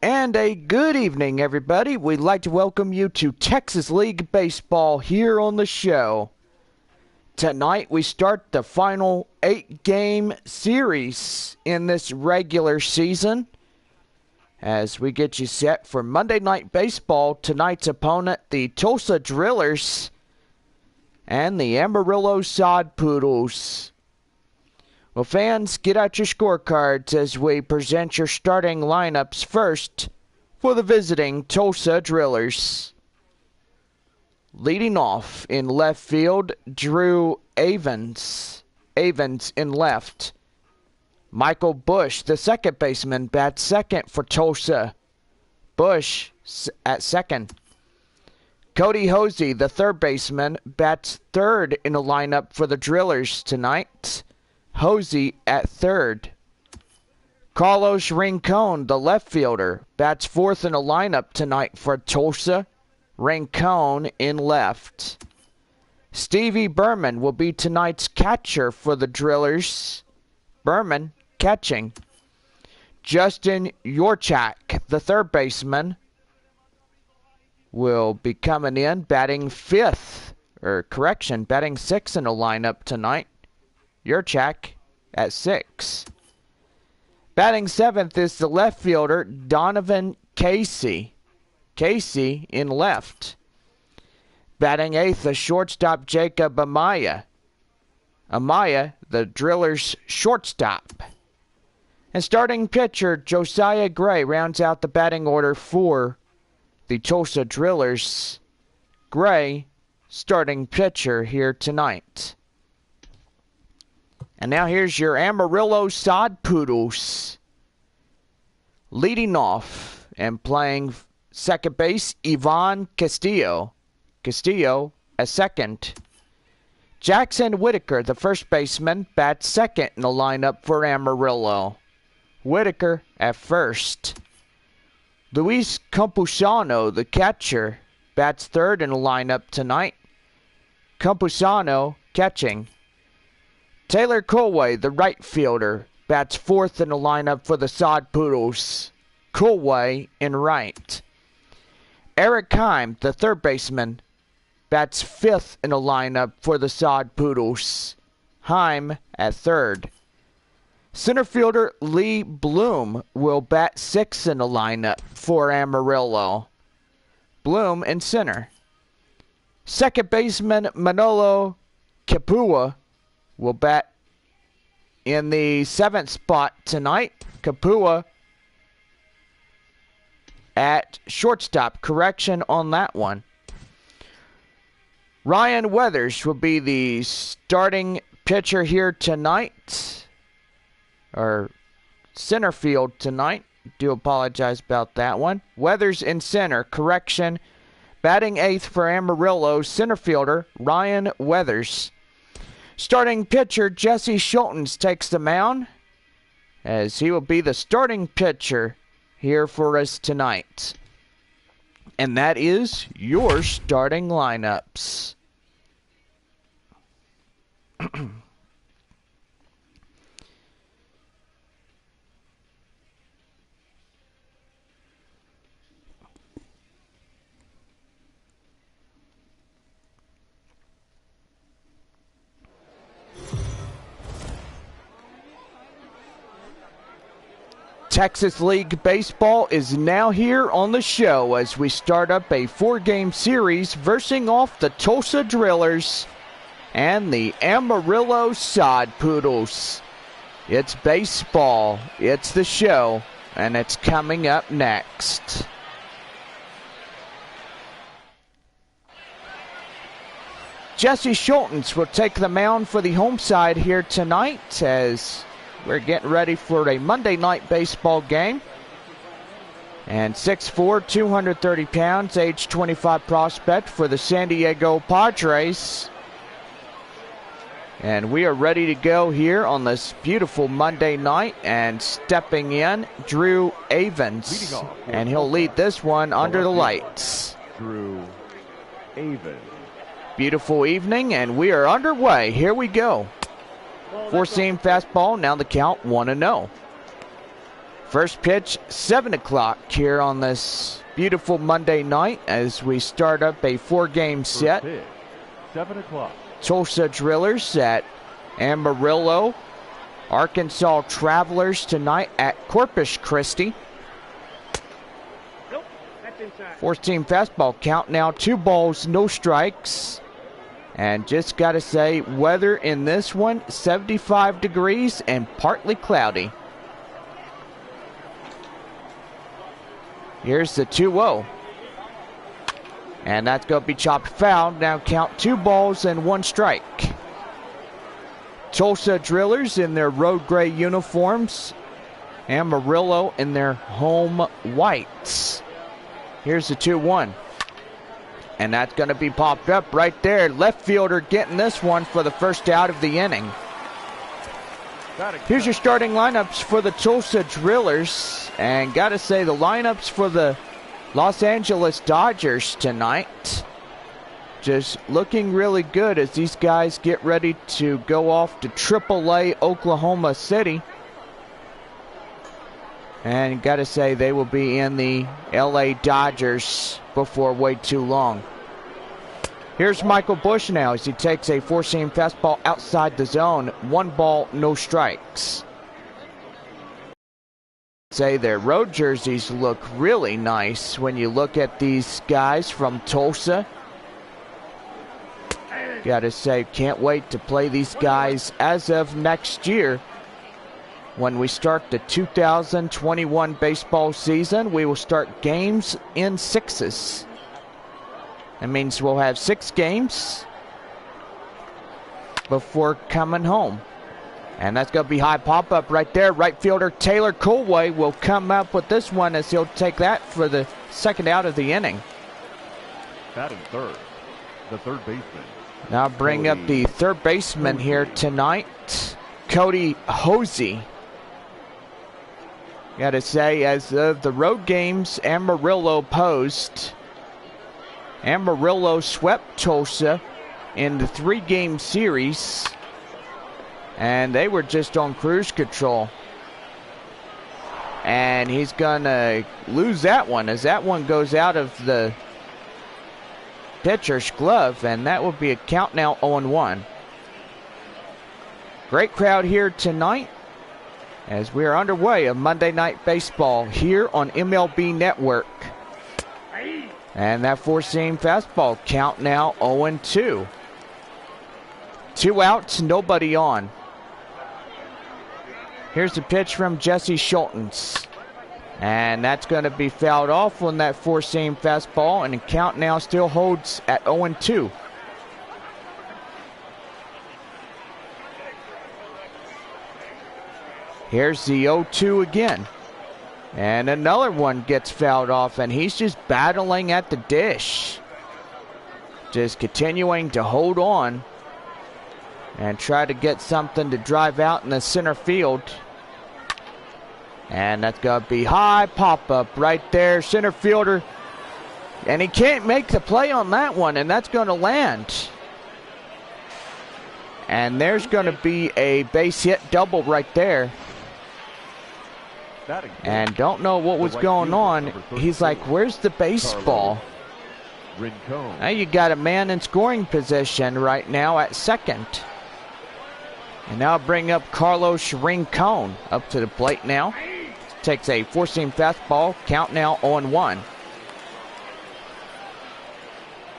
And a good evening, everybody. We'd like to welcome you to Texas League Baseball here on the show. Tonight we start the final 8-game series in this regular season as we get you set for Monday Night Baseball. Tonight's opponent, the Tulsa Drillers and the Amarillo Sod Poodles. Well, fans, get out your scorecards as we present your starting lineups first for the visiting Tulsa Drillers. Leading off in left field, Drew Avens. Avens in left. Michael Bush, the second baseman, bats second for Tulsa. Bush at second. Cody Hosey, the third baseman, bats third in the lineup for the Drillers tonight. Hosey at third. Carlos Rincon, the left fielder, bats fourth in the lineup tonight for Tulsa. Rincon in left. Stevie Berman will be tonight's catcher for the Drillers. Berman catching. Justin Yorchak, the third baseman, will be coming in batting sixth in the lineup tonight. Yurchak at 6. Batting seventh is the left fielder, Donovan Casey. Casey in left. Batting eighth, the shortstop, Jacob Amaya. Amaya, the Drillers' shortstop. And starting pitcher, Josiah Gray, rounds out the batting order for the Tulsa Drillers. Gray, starting pitcher here tonight. And now here's your Amarillo Sod Poodles. Leading off and playing second base, Ivan Castillo. Castillo at second. Jackson Whitaker, the first baseman, bats second in the lineup for Amarillo. Whitaker at first. Luis Campusano, the catcher, bats third in the lineup tonight. Campusano catching. Taylor Colway, the right fielder, bats fourth in the lineup for the Sod Poodles. Colway in right. Eric Heim, the third baseman, bats fifth in the lineup for the Sod Poodles. Heim at third. Center fielder Lee Bloom will bat sixth in the lineup for Amarillo. Bloom in center. Second baseman Manolo Capua will bat in the seventh spot tonight. Capua at shortstop. Correction on that one. Ryan Weathers will be the starting pitcher here tonight. Or center field tonight. Do apologize about that one. Weathers in center. Correction. Batting eighth for Amarillo, center fielder Ryan Weathers. Starting pitcher Jesse Schultens takes the mound as he will be the starting pitcher here for us tonight. And that is your starting lineups. Texas League Baseball is now here on the show as we start up a 4-game series versing off the Tulsa Drillers and the Amarillo Sod Poodles. It's baseball, it's the show, and it's coming up next. Jesse Schultens will take the mound for the home side here tonight as we're getting ready for a Monday Night Baseball game. And 6'4", 230 pounds, age 25 prospect for the San Diego Padres. And we are ready to go here on this beautiful Monday night. And stepping in, Drew Avens. And he'll lead this one under the lights. Drew Avens. Beautiful evening, and we are underway. Here we go. Four-seam fastball, now the count 1-0. First pitch, 7 o'clock here on this beautiful Monday night as we start up a 4-game set. Pitch, 7 o'clock. Tulsa Drillers at Amarillo. Arkansas Travelers tonight at Corpus Christi. 14 fastball count now, 2 balls, no strikes. And just got to say, weather in this one, 75 degrees and partly cloudy. Here's the 2-0. And that's going to be chopped foul. Now count 2 balls and 1 strike. Tulsa Drillers in their road gray uniforms. Amarillo in their home whites. Here's the 2-1. And that's going to be popped up right there. Left fielder getting this one for the first out of the inning. Here's your starting lineups for the Tulsa Drillers. And got to say, the lineups for the Los Angeles Dodgers tonight just looking really good as these guys get ready to go off to AAA Oklahoma City. And got to say, they will be in the LA Dodgers before way too long. Here's Michael Bush now as he takes a 4-seam fastball outside the zone. 1 ball, no strikes. Say their road jerseys look really nice when you look at these guys from Tulsa. Got to say, can't wait to play these guys as of next year. When we start the 2021 baseball season, we will start games in 6s. That means we'll have 6 games before coming home. And that's going to be high pop-up right there. Right fielder Taylor Colway will come up with this one as he'll take that for the second out of the inning. Batting third, the third baseman. Now bring up the third baseman here tonight, Cody Hosey. Got to say, as of the road games, Amarillo posed. Amarillo swept Tulsa in the 3-game series, and they were just on cruise control. And he's going to lose that one as that one goes out of the pitcher's glove, and that will be a count now, 0-1. Great crowd here tonight as we are underway of Monday Night Baseball here on MLB Network. And that 4-seam fastball count now 0-2. 2 outs, nobody on. Here's the pitch from Jesse Schultens. And that's going to be fouled off on that 4-seam fastball, and the count now still holds at 0-2. Here's the 0-2 again. And another one gets fouled off, and he's just battling at the dish. Just continuing to hold on and try to get something to drive out in the center field. And that's going to be high pop-up right there. Center fielder. And he can't make the play on that one, and that's going to land. And there's going to be a base hit double right there. And don't know what was going on. He's like, where's the baseball? Now you got a man in scoring position right now at second. And now bring up Carlos Rincon up to the plate now. Takes a 4-seam fastball. Count now 0-1.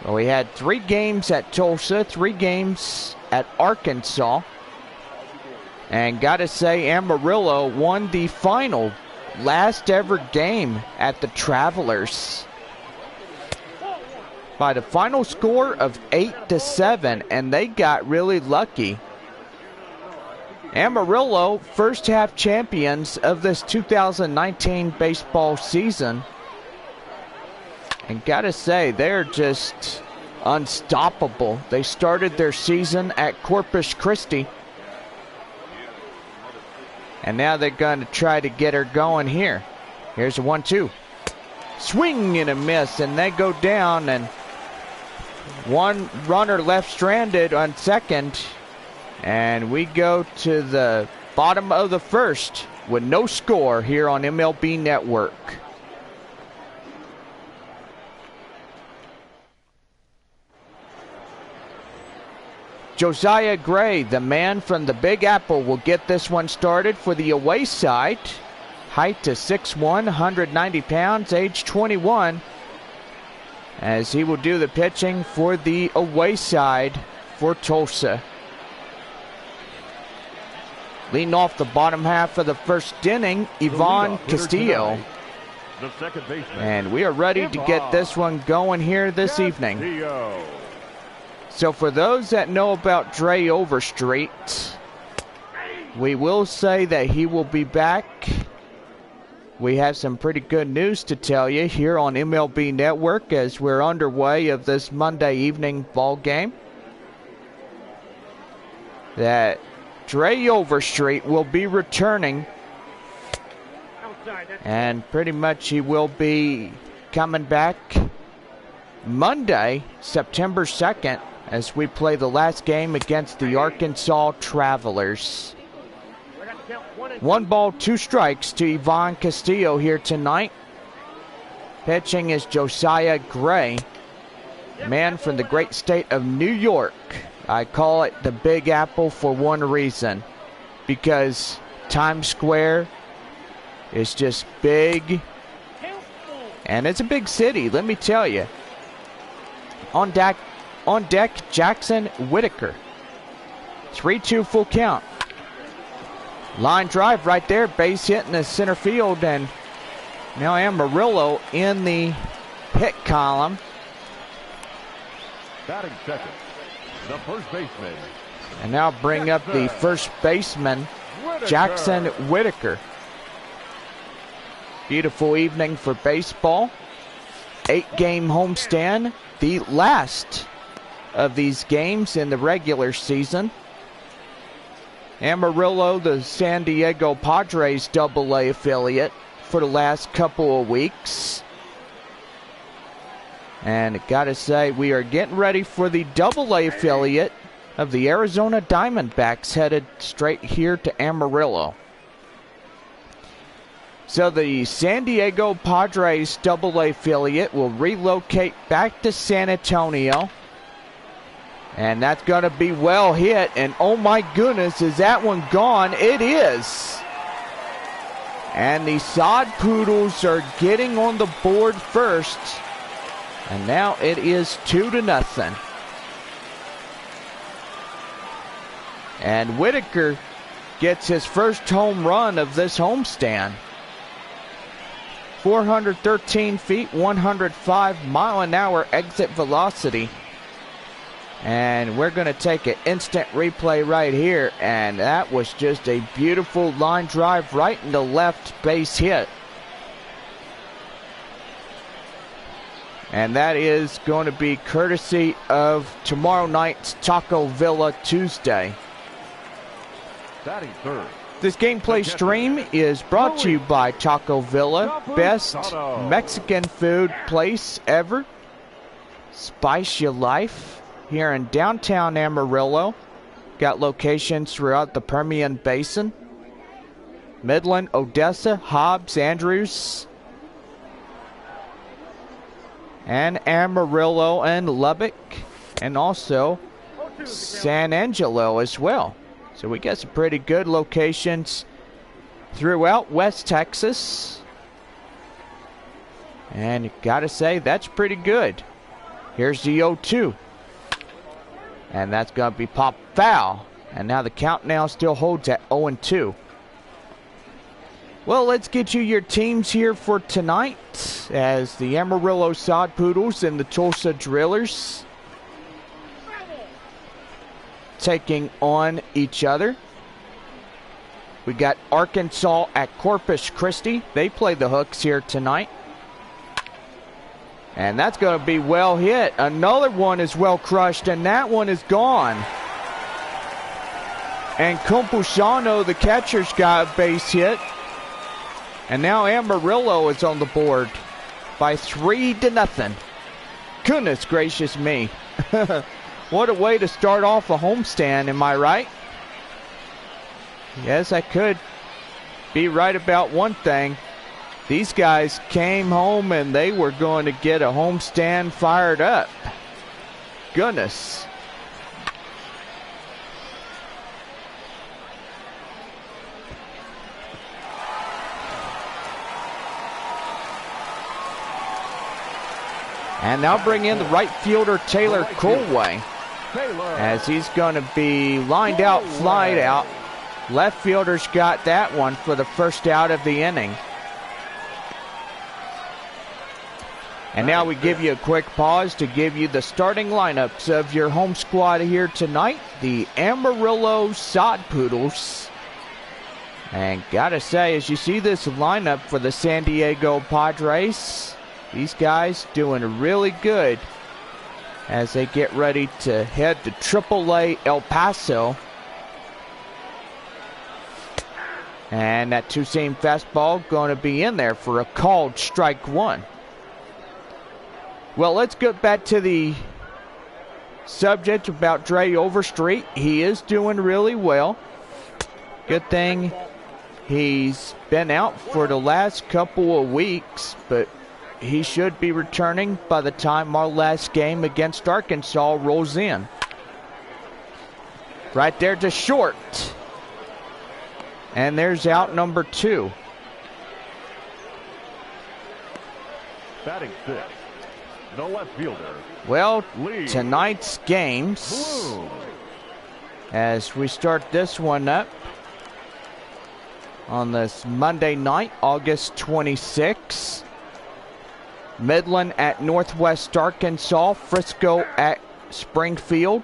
Well, we had 3 games at Tulsa, 3 games at Arkansas. And got to say, Amarillo won the final last ever game at the Travelers by the final score of 8-7, and they got really lucky. Amarillo, first half champions of this 2019 baseball season. And gotta say, they're just unstoppable. They started their season at Corpus Christi, and now they're going to try to get her going here. Here's a 1-2. Swing and a miss, and they go down, and one runner left stranded on second. And we go to the bottom of the first with no score here on MLB Network. Josiah Gray, the man from the Big Apple, will get this one started for the away side. Height to 6'1", 190 pounds, age 21. As he will do the pitching for the away side for Tulsa. Leading off the bottom half of the first inning, Ivan Castillo. The second baseman. And we are ready to get this one going here this evening. So for those that know about Dre Overstreet, we will say that he will be back. We have some pretty good news to tell you here on MLB Network as we're underway of this Monday evening ball game. That Dre Overstreet will be returning, and pretty much he will be coming back Monday, September 2nd, as we play the last game against the Arkansas Travelers. 1 ball, 2 strikes to Ivan Castillo here tonight. Pitching is Josiah Gray, man from the great state of New York. I call it the Big Apple for one reason, because Times Square is just big, and it's a big city, let me tell you. On deck, Jackson Whitaker. 3-2 full count. Line drive right there, base hit in the center field, and now Amarillo in the hit column. Batting second, the first baseman. And now bring up the first baseman, Jackson Whitaker. Beautiful evening for baseball. 8-game homestand, the last of these games in the regular season. Amarillo, the San Diego Padres AA affiliate for the last couple of weeks. And gotta say, we are getting ready for the AA affiliate of the Arizona Diamondbacks, headed straight here to Amarillo. So the San Diego Padres AA affiliate will relocate back to San Antonio. And that's going to be well hit. And oh my goodness, is that one gone? It is. And the Sod Poodles are getting on the board first. And now it is 2-0. And Whitaker gets his first home run of this homestand. 413 feet, 105 mile an hour exit velocity. And we're going to take an instant replay right here. And that was just a beautiful line drive right into left base hit. And that is going to be courtesy of tomorrow night's Taco Villa Tuesday. Batting third. This gameplay stream is brought to you by Taco Villa, best Mexican food place ever. Spice your life here in downtown Amarillo. Got locations throughout the Permian Basin, Midland, Odessa, Hobbs, Andrews, and Amarillo and Lubbock, and also San Angelo as well. So we got some pretty good locations throughout West Texas. And gotta say, that's pretty good. Here's the 0-2. And that's gonna be popped foul. And now the count now still holds at 0-2. Well, let's get you your teams here for tonight, as the Amarillo Sod Poodles and the Tulsa Drillers taking on each other. We got Arkansas at Corpus Christi. They play the Hooks here tonight. And that's going to be well hit. Another one is well crushed, and that one is gone. And Compusano, the catcher's got a base hit. And now Amarillo is on the board by 3-0. Goodness gracious me. What a way to start off a homestand, am I right? Yes, I could be right about one thing. These guys came home and they were going to get a homestand fired up. Goodness. And now bring in the right fielder, Taylor Colway, as he's going to be lined out, flied out. Left fielder's got that one for the first out of the inning. And now we give you a quick pause to give you the starting lineups of your home squad here tonight. The Amarillo Sod Poodles. And gotta say, as you see this lineup for the San Diego Padres, these guys doing really good as they get ready to head to AAA El Paso. And that two-seam fastball going to be in there for a called strike one. Well, let's get back to the subject about Dre Overstreet. He is doing really well. Good thing he's been out for the last couple of weeks, but he should be returning by the time our last game against Arkansas rolls in. Right there to short. And there's out number 2. Batting 6, the left fielder. Well, tonight's games, as we start this one up on this Monday night, August 26th. Midland at Northwest Arkansas, Frisco at Springfield,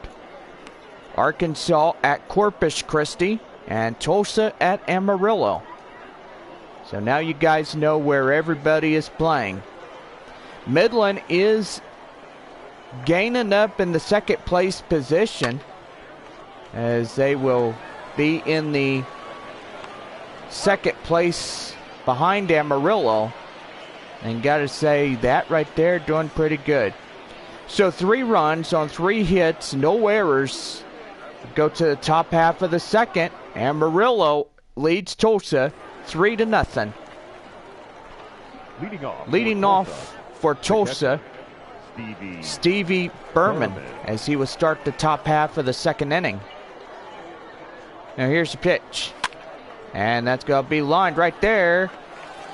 Arkansas at Corpus Christi, and Tulsa at Amarillo. So now you guys know where everybody is playing. Midland is gaining up in the second place position as they will be in the second place behind Amarillo. And gotta say, that right there doing pretty good. So 3 runs on 3 hits, no errors. Go to the top half of the second. Amarillo leads Tulsa 3-0. Leading off for Tulsa, Stevie Berman, as he will start the top half of the second inning. Now here's the pitch. And that's going to be lined right there.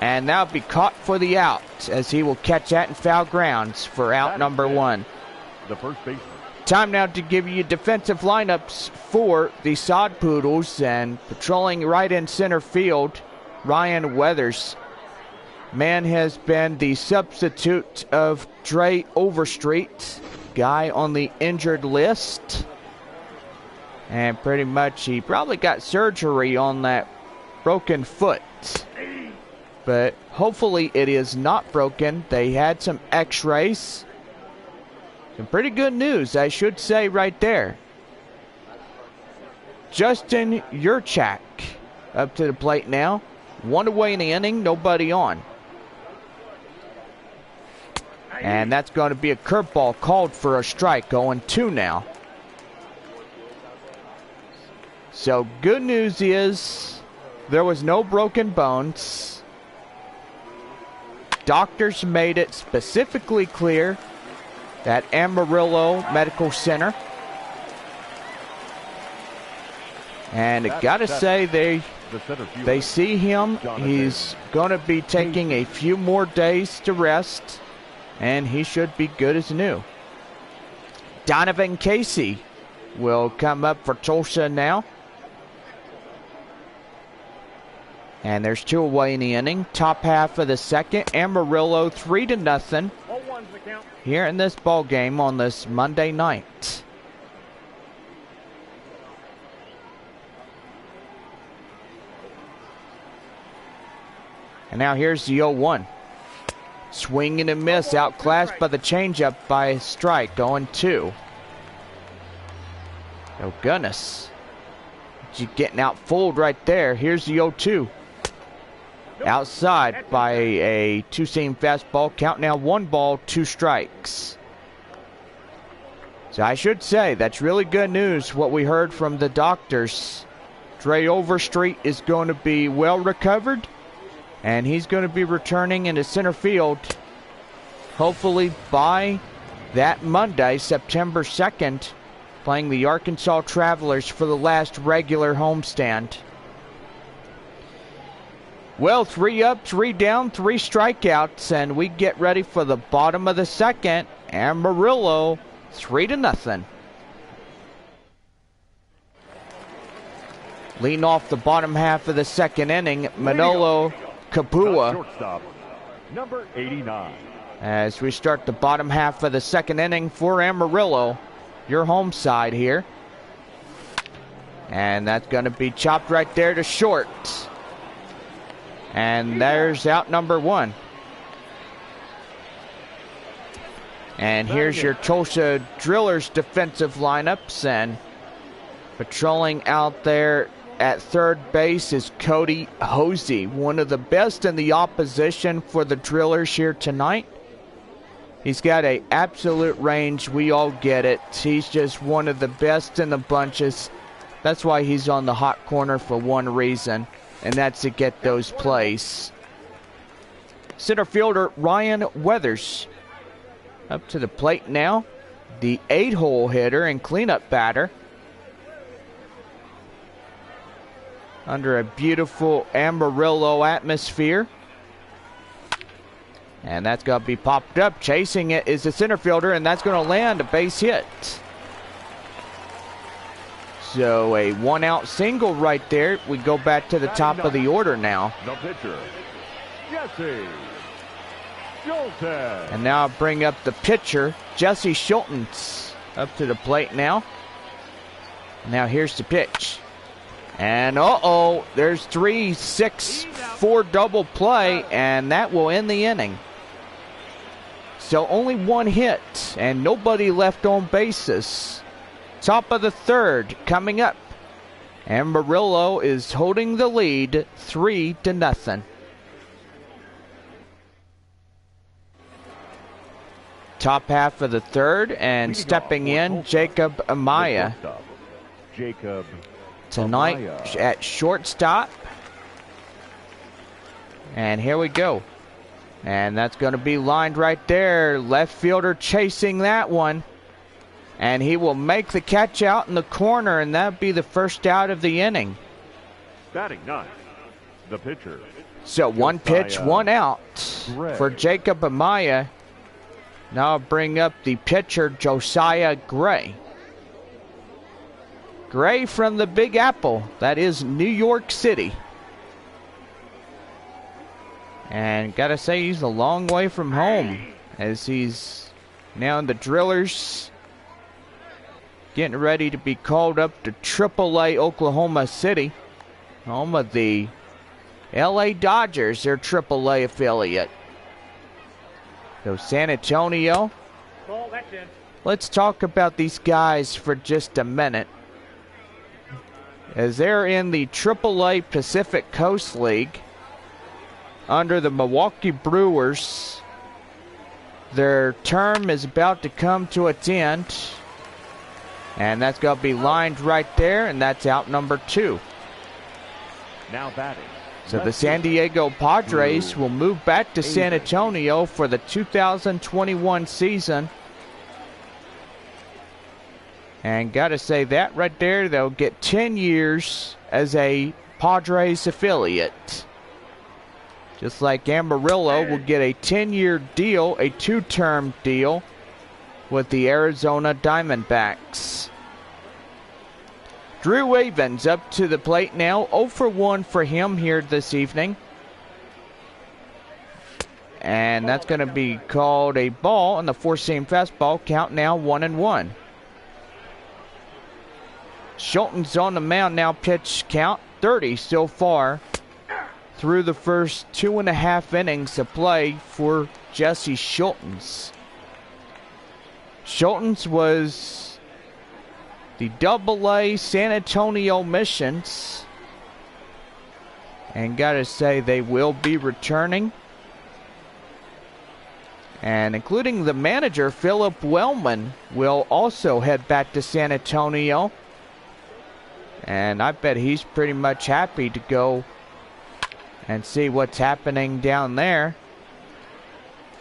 And that'll be caught for the out, as he will catch that in foul grounds for out number 1. The first baseman. Time now to give you defensive lineups for the Sod Poodles, and patrolling right in center field, Ryan Weathers. Man has been the substitute of Dre Overstreet, guy on the injured list. And pretty much he probably got surgery on that broken foot. But hopefully it is not broken. They had some x-rays. Some pretty good news, I should say, right there. Justin Yurchak up to the plate now. 1 away in the inning, nobody on. And that's going to be a curveball called for a strike, going 2 now. So good news is there was no broken bones. Doctors made it specifically clear that Amarillo Medical Center. And I gotta say, they see him. He's gonna be taking a few more days to rest, and he should be good as new. Donovan Casey will come up for Tulsa now. And there's 2 away in the inning. Top half of the second. Amarillo 3-0 here in this ball game on this Monday night. And now here's the 0-1. Swing and a miss, outclassed by the changeup by a strike, going 2. Oh goodness. She's getting out fooled right there. Here's the 0-2. Outside by a 2-seam fastball. Count now 1 ball, 2 strikes. So I should say that's really good news, what we heard from the doctors. Dre Overstreet is going to be well recovered, and he's going to be returning into center field hopefully by that Monday, September 2nd, playing the Arkansas Travelers for the last regular homestand. Well, 3 up, 3 down, 3 strikeouts, and we get ready for the bottom of the second. Amarillo, 3-0. Leading off the bottom half of the second inning, Manolo Kapua. Shortstop, number 89. As we start the bottom half of the second inning for Amarillo, your home side here. And that's going to be chopped right there to short. And there's out number 1. And here's your Tulsa Drillers defensive lineups, and patrolling out there at third base is Cody Hosey, one of the best in the opposition for the Drillers here tonight. He's got an absolute range. We all get it. He's just one of the best in the bunches. That's why he's on the hot corner for one reason, and that's to get those plays. Center fielder Ryan Weathers up to the plate now. The 8-hole hitter and cleanup batter. Under a beautiful Amarillo atmosphere. And that's going to be popped up. Chasing it is the center fielder, and that's going to land a base hit. So a 1-out single right there. We go back to the top of the order now. The pitcher, Jesse Schultz. And now I'll bring up the pitcher, Jesse Schultz, up to the plate now. Now here's the pitch. And there's 3-6-4 double play, and that will end the inning. So only 1 hit, and nobody left on bases. Top of the third coming up. Amarillo is holding the lead 3-0. Top half of the third, and stepping in, Jacob Amaya. Jacob Tonight Amaya at shortstop. And here we go. And that's going to be lined right there. Left fielder chasing that one. And he will make the catch out in the corner, and that'll be the first out of the inning. Batting 9, the pitcher. So 1 pitch, 1 out for Jacob Amaya. Now I'll bring up the pitcher, Josiah Gray. Gray from the Big Apple. That is New York City. And gotta say, he's a long way from home, as he's now in the Drillers, getting ready to be called up to AAA Oklahoma City, home of the LA Dodgers, their AAA affiliate. So San Antonio. Let's talk about these guys for just a minute, as they're in the AAA Pacific Coast League under the Milwaukee Brewers. Their term is about to come to its end, and that's going to be lined right there, and that's out number 2. Now batting. So the San Diego Padres will move back to San Antonio for the 2021 season. And got to say, that right there, they'll get 10 years as a Padres affiliate. Just like Amarillo will get a 10-year deal, a 2-term deal with the Arizona Diamondbacks. Drew Evans up to the plate now. 0 for 1 for him here this evening. And that's going to be called a ball on the 4-seam fastball. Count now 1-1. Schultz on the mound now. Pitch count 30 so far through the first 2.5 innings of play for Jesse Schultz. Schultz was the AA San Antonio Missions, and gotta say, they will be returning, and including the manager Philip Wellman will also head back to San Antonio And I bet he's pretty much happy to go and see what's happening down there.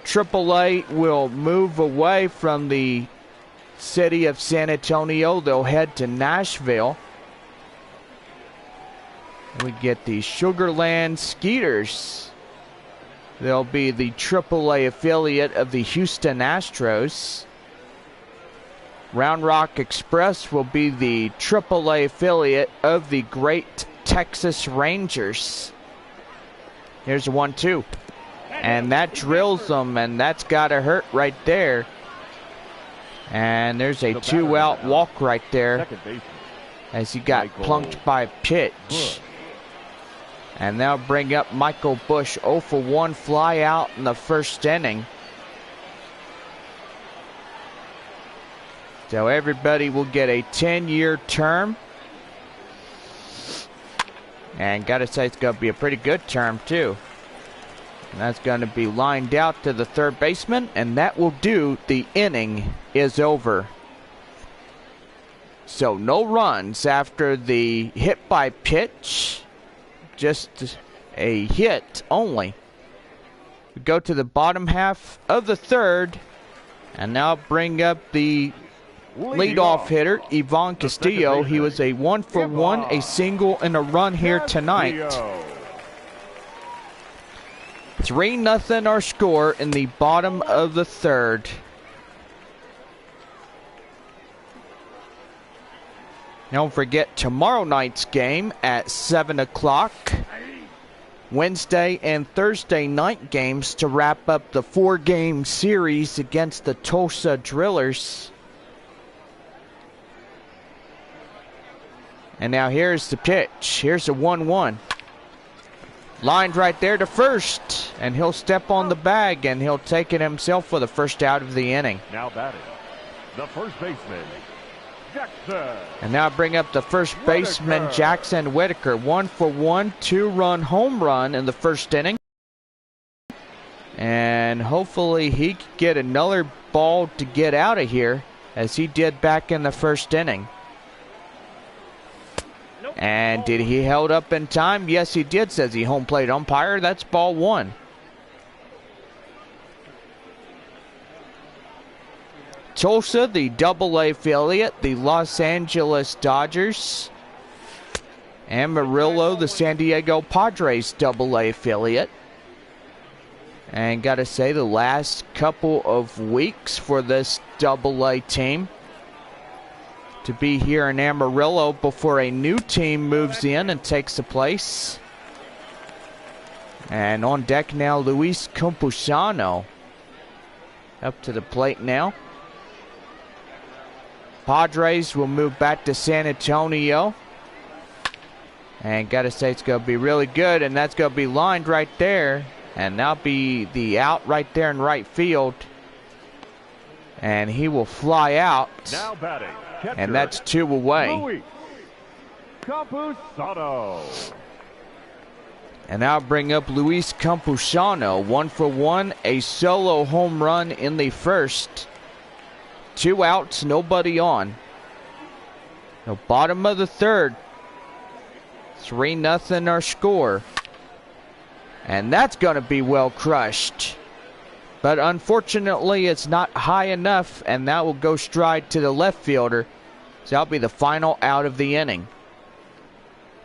AAA will move away from the city of San Antonio. They'll head to Nashville. We get the Sugarland Skeeters. They'll be the AAA affiliate of the Houston Astros. Round Rock Express will be the AAA affiliate of the Great Texas Rangers. Here's a 1-2. And that drills them, and that's got to hurt right there. And there's a 2-out walk right there as he got plunked by a pitch. And they'll bring up Michael Bush, 0 for 1 fly out in the first inning. So everybody will get a 10-year term. And gotta say, it's gonna be a pretty good term too. And that's gonna be lined out to the third baseman, and that will do. The inning is over. So no runs after the hit by pitch. Just a hit only. We go to the bottom half of the third, and now bring up the leadoff hitter, Ivan Castillo. He was a 1 for 1, a single and a run here tonight. 3-0 our score in the bottom of the third. Don't forget tomorrow night's game at 7 o'clock. Wednesday and Thursday night games to wrap up the 4-game series against the Tulsa Drillers. And now here's the pitch. Here's a 1-1. Lined right there to first. And he'll step on the bag and he'll take it himself for the first out of the inning. Now batting, the first baseman, Jackson. And now bring up the first baseman, Jackson Whitaker. 1 for 1, 2-run home run in the first inning. And hopefully he can get another ball to get out of here, as he did back in the first inning. And did he held up in time? Yes, he did, says the home plate umpire. That's ball 1. Tulsa, the AA affiliate, the Los Angeles Dodgers. Amarillo, the San Diego Padres AA affiliate. And gotta say, the last couple of weeks for this AA team to be here in Amarillo before a new team moves in and takes the place. And on deck now, Luis Campusano up to the plate now. Padres will move back to San Antonio. And gotta say, it's gonna be really good, and that's gonna be lined right there. And that'll be the out right there in right field. And he will fly out. Now batting, catcher, and that's 2 away. Luis Campusano. And now bring up Luis Campusano. 1 for 1, a solo home run in the first. 2 outs, nobody on. The bottom of the third. 3-0 our score. And that's going to be well crushed. But unfortunately, it's not high enough, and that will go stride to the left fielder. So that'll be the final out of the inning.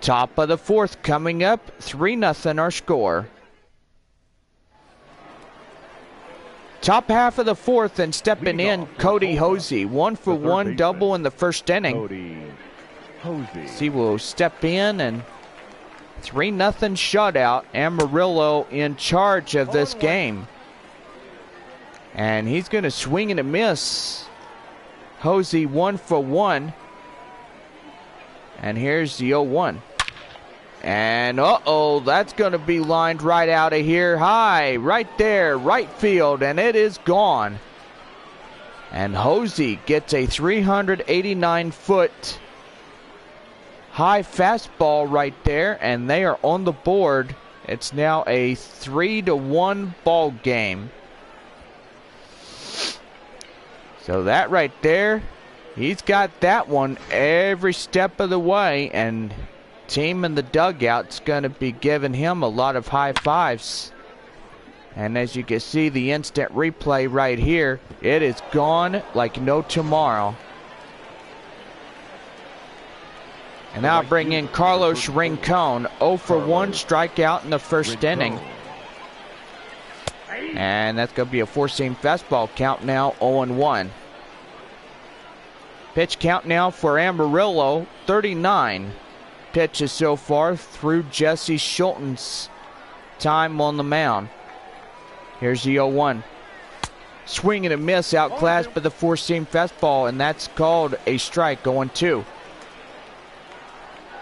Top of the fourth coming up. 3-0 our score. Top half of the fourth, and stepping in, Cody Hosey. 1 for 1 double in the first inning. Cody Hosey. He will step in, and 3-0 shutout. Amarillo in charge of this game. And he's going to swing and a miss. Hosey 1 for 1. And here's the 0-1. And uh-oh, that's going to be lined right out of here. High, right there, right field, and it is gone. And Hosey gets a 389-foot high fastball right there, and they are on the board. It's now a 3-1 ball game. So that right there He's got that one every step of the way, and team in the dugout's going to be giving him a lot of high fives. And as you can see, the instant replay right here, it is gone like no tomorrow. And now bring in Carlos Rincon, 0 for 1 strikeout in the first inning. And that's going to be a four-seam fastball. Count now 0-1. Pitch count now for Amarillo, 39 pitches so far through Jesse Schulten's time on the mound. Here's the 0-1. Swing and a miss, outclassed by the four-seam fastball, and that's called a strike, 0-2.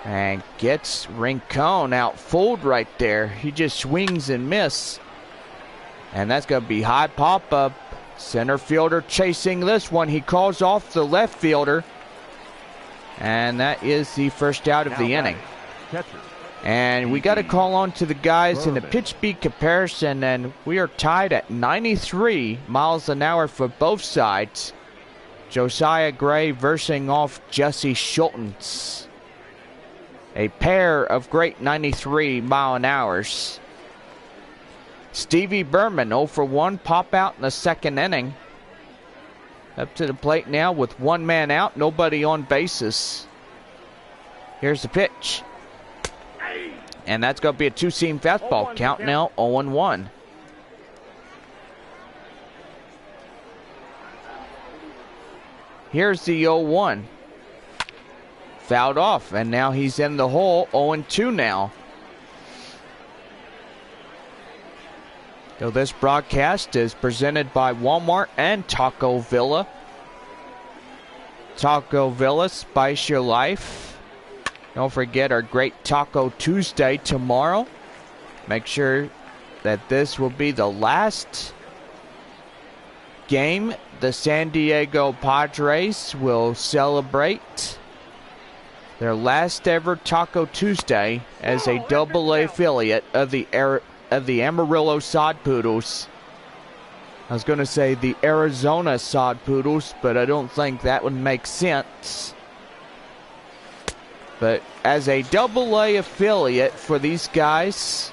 And gets Rincon out fooled right there. He just swings and misses. And that's going to be high pop-up. Center fielder chasing this one. He calls off the left fielder. And that is the first out of the inning. And we got to call on to the guys in the pitch speed comparison. And we are tied at 93 miles an hour for both sides. Josiah Gray versing off Jesse Schultens. A pair of great 93 mile an hours. Stevie Berman, 0 for 1, pop out in the second inning. Up to the plate now with one man out, nobody on bases. Here's the pitch. And that's going to be a two-seam fastball. Count now 0-1. Here's the 0-1. Fouled off, and now he's in the hole, 0-2 now. So this broadcast is presented by Walmart and Taco Villa. Taco Villa, spice your life. Don't forget our great Taco Tuesday tomorrow. Make sure that this will be the last game the San Diego Padres will celebrate their last ever Taco Tuesday as a AA affiliate of the Amarillo Sod Poodles. I was going to say the Arizona Sod Poodles, but I don't think that would make sense. But as a AA affiliate for these guys,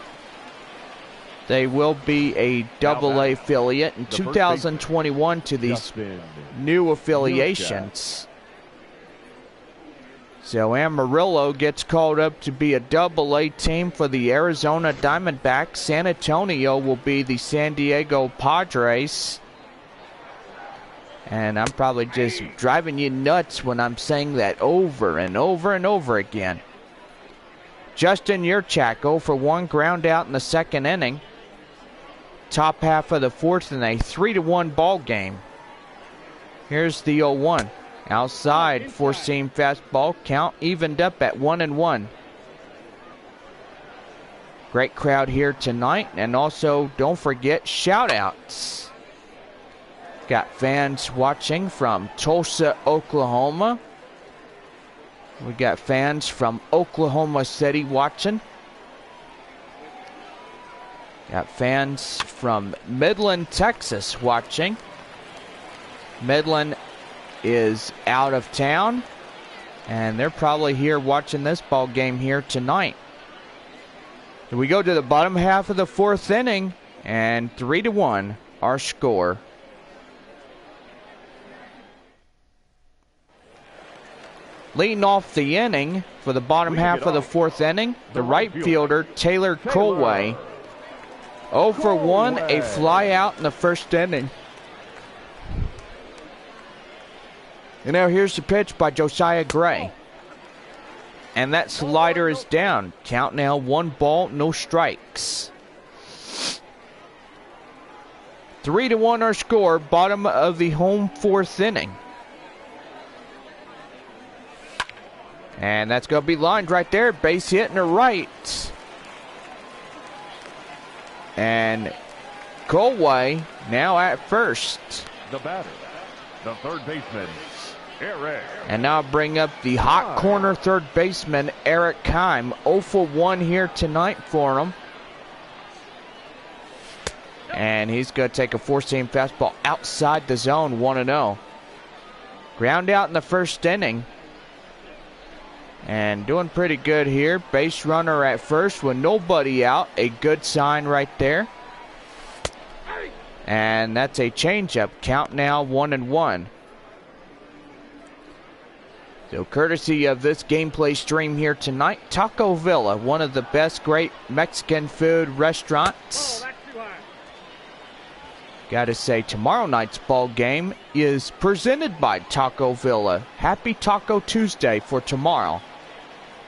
they will be a AA affiliate in 2021 to these new affiliations. So Amarillo gets called up to be a AA team for the Arizona Diamondbacks. San Antonio will be the San Diego Padres. And I'm probably just driving you nuts when I'm saying that over and over and over again. Justin Yurchak, 0 for 1, ground out in the second inning. Top half of the fourth in a 3-1 ball game. Here's the 0-1. Outside, four-seam fastball, count evened up at 1-1. Great crowd here tonight, and also don't forget shout-outs. Got fans watching from Tulsa, Oklahoma. We got fans from Oklahoma City watching. Got fans from Midland, Texas watching. Midland is out of town, and they're probably here watching this ball game here tonight. We go to the bottom half of the fourth inning, and 3-1 our score. Leading off the inning for the bottom half of the fourth inning, the right fielder Taylor Colway, 0 for 1, a fly out in the first inning. And now here's the pitch by Josiah Gray. And that slider is down. Count now 1 ball, no strikes. 3-1 our score, bottom of the home fourth inning. And that's going to be lined right there. Base hit in the right. And Colway now at first. The batter, the third baseman, Eric. And now bring up the hot corner third baseman, Eric Kime. 0 for 1 here tonight for him. And he's going to take a four-seam fastball outside the zone, 1-0. Ground out in the first inning. And doing pretty good here. Base runner at first with nobody out. A good sign right there. And that's a changeup. Count now 1-1. So courtesy of this gameplay stream here tonight, Taco Villa, one of the best great Mexican food restaurants. Gotta say, tomorrow night's ball game is presented by Taco Villa. Happy Taco Tuesday for tomorrow,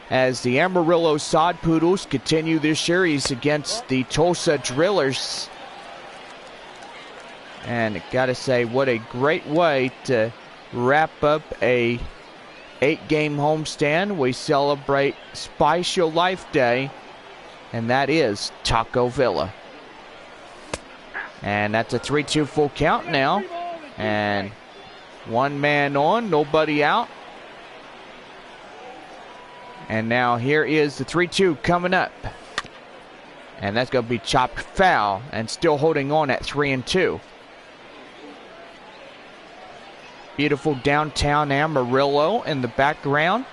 as the Amarillo Sod Poodles continue their series against the Tulsa Drillers. And gotta say, what a great way to wrap up a 8-game homestand. We celebrate Spice Your Life Day, and that is Taco Villa. And that's a 3-2 full count now. And one man on, nobody out. And now here is the 3-2 coming up. And that's going to be chopped foul, and still holding on at 3-2. Beautiful downtown Amarillo in the background.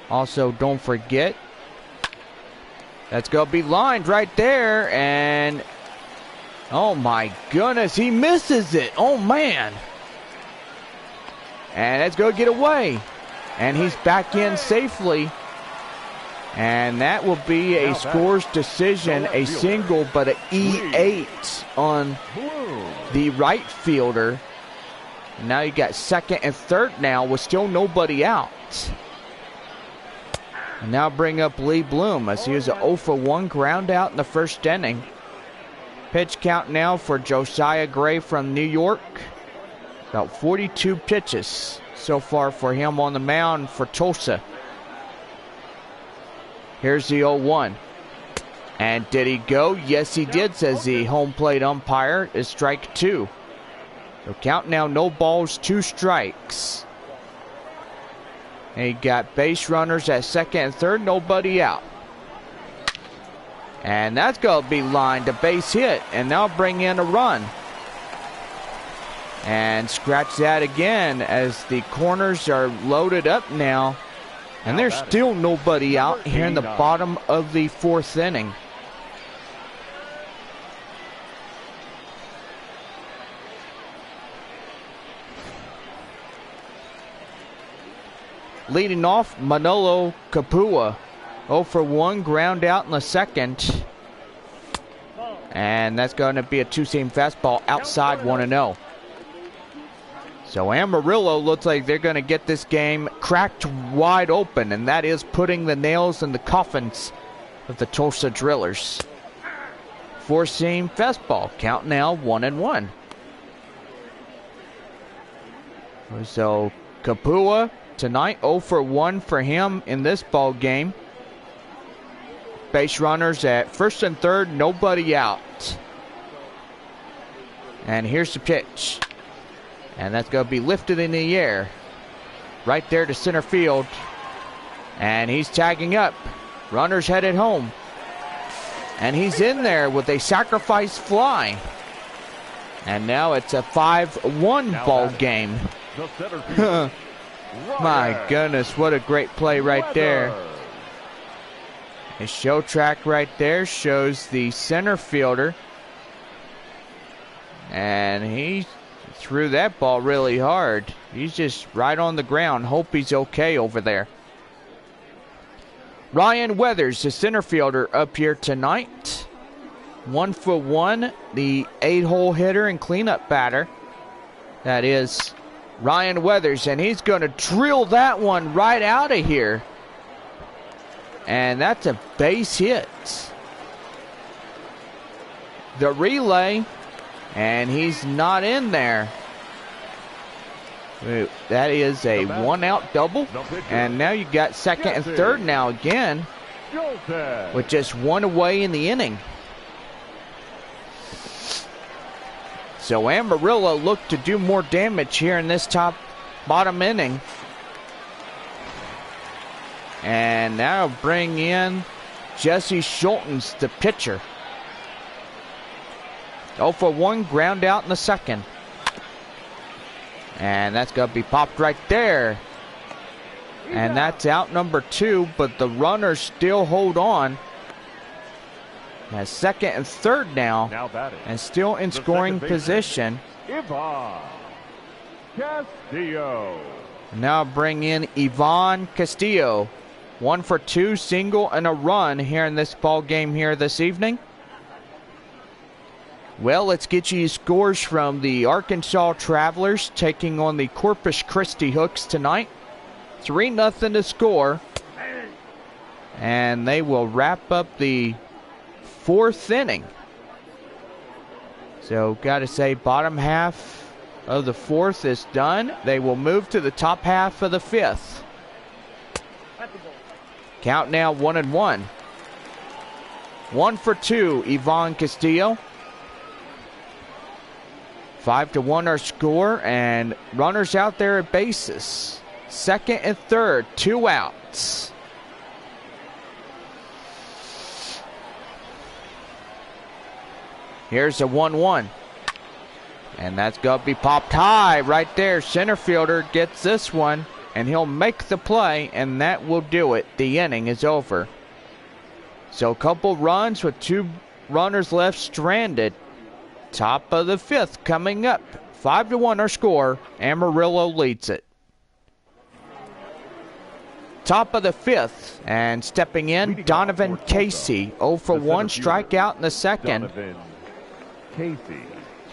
Also, don't forget, that's going to be lined right there. And oh my goodness, he misses it. Oh man. And that's going to get away. And he's back in safely. And that will be a scores decision, a single, but an E8 on the right fielder. And now you got second and third now with still nobody out. And now bring up Lee Bloom as he is an 0 for 1 ground out in the first inning. Pitch count now for Josiah Gray from New York. About 42 pitches so far for him on the mound for Tulsa. Here's the 0-1. And did he go? Yes, he did, says the home plate umpire. Is strike 2. So count now, no balls, 2 strikes. And he got base runners at second and third, nobody out. And that's going to be lined, a base hit, and now bring in a run. And scratch that again as the corners are loaded up now. And there's still nobody out here in the bottom of the 4th inning. Leading off, Manolo Capua, 0 for 1, ground out in the second. And that's going to be a 2-seam fastball outside 1-0. So Amarillo looks like they're going to get this game cracked wide open, and that is putting the nails in the coffins of the Tulsa Drillers. 4-seam fastball, count now 1-1. So Capua tonight, 0 for 1 for him in this ball game. Base runners at first and third, nobody out. And here's the pitch. And that's going to be lifted in the air. Right there to center field. And he's tagging up. Runners headed home. And he's in there with a sacrifice fly. And now it's a 5-1 ball game. My goodness, what a great play right there. A show track right there shows the center fielder. And he threw that ball really hard. He's just right on the ground. Hope he's okay over there. Ryan Weathers, the center fielder, up here tonight. 1 for 1, the 8-hole hitter and cleanup batter. That is Ryan Weathers, and he's going to drill that one right out of here. And that's a base hit. The relay, and he's not in there. That is a 1-out double. And now you got second and third now again, with just 1 away in the inning. So Amarillo looked to do more damage here in this bottom inning. And now bring in Jesse Schultens, the pitcher. 0 for 1, ground out in the second. And that's going to be popped right there. And that's out number 2, but the runners still hold on. Has second and third now and still in scoring position. Ivan Castillo. Now bring in Ivan Castillo. 1 for 2, single and a run here in this ball game here this evening. Well, let's get you scores from the Arkansas Travelers taking on the Corpus Christi Hooks tonight. 3-0 to score. And they will wrap up the 4th inning. So, got to say, bottom half of the 4th is done. They will move to the top half of the 5th. Count now 1-1. 1 for 2, Ivan Castillo. 5-1 our score, and runners out there at bases. Second and third, 2 outs. Here's a 1-1. And that's going to be popped high right there. Center fielder gets this one, and he'll make the play, and that will do it. The inning is over. So a couple runs with 2 runners left stranded. Top of the 5th coming up. 5-1 our score. Amarillo leads it. Top of the 5th, and stepping in, Donovan Casey. 0 for 1, strikeout in the second.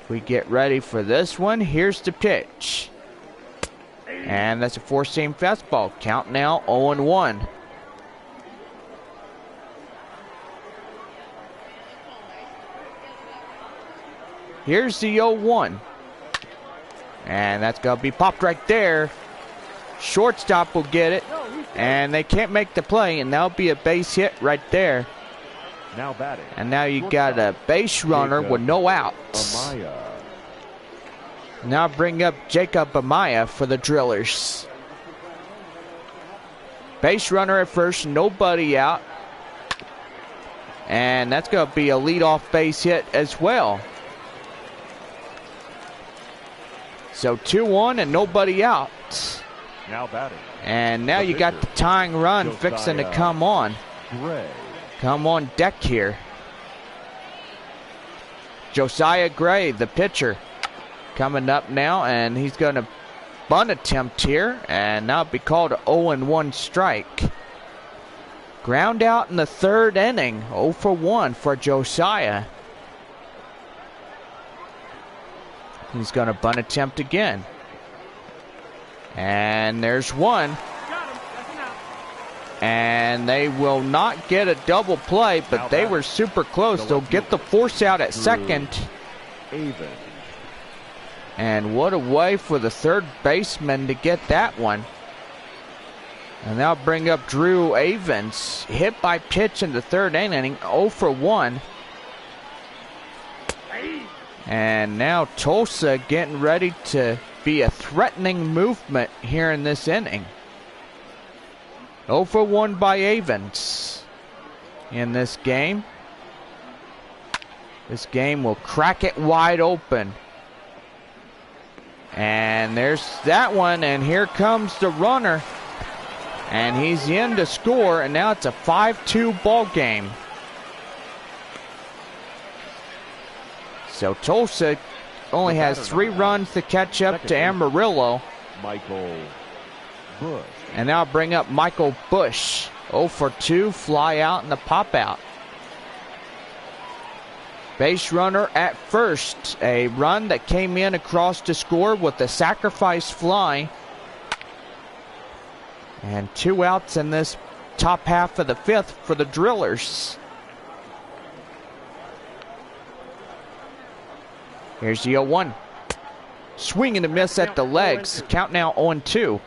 We get ready for this one. Here's the pitch. And that's a 4-seam fastball. Count now 0-1. Here's the 0-1. And that's going to be popped right there. Shortstop will get it. And they can't make the play, and that'll be a base hit right there. Now batting. And now you got a base runner with no outs. Now bring up Jacob Amaya for the Drillers. Base runner at first, nobody out. And that's going to be a leadoff base hit as well. So 2-1 and nobody out. Now batting. And now you got the tying run fixing to come on. Come on deck here. Josiah Gray, the pitcher, coming up now, and he's going to bunt attempt here, and now it'll be called an 0-1 strike. Ground out in the 3rd inning, 0 for 1 for Josiah. He's going to bunt attempt again. And there's one. And they will not get a double play, but they were super close. They'll get the force out at second. And what a way for the third baseman to get that one. And they'll bring up Drew Avens. Hit by pitch in the 3rd inning, 0 for 1. And now Tulsa getting ready to be a threatening movement here in this inning. 0 for 1 by Avens in this game. This game will crack it wide open. And there's that one, and here comes the runner. And he's in to score, and now it's a 5-2 ball game. So Tulsa only has 3 runs to catch up to Amarillo. Michael Bush. And now bring up Michael Bush. 0 for 2, fly out and the pop out. Base runner at first. A run that came in across to score with the sacrifice fly. And 2 outs in this top half of the 5th for the Drillers. Here's the 0-1. Swing and a miss at the legs. Count now 0-2.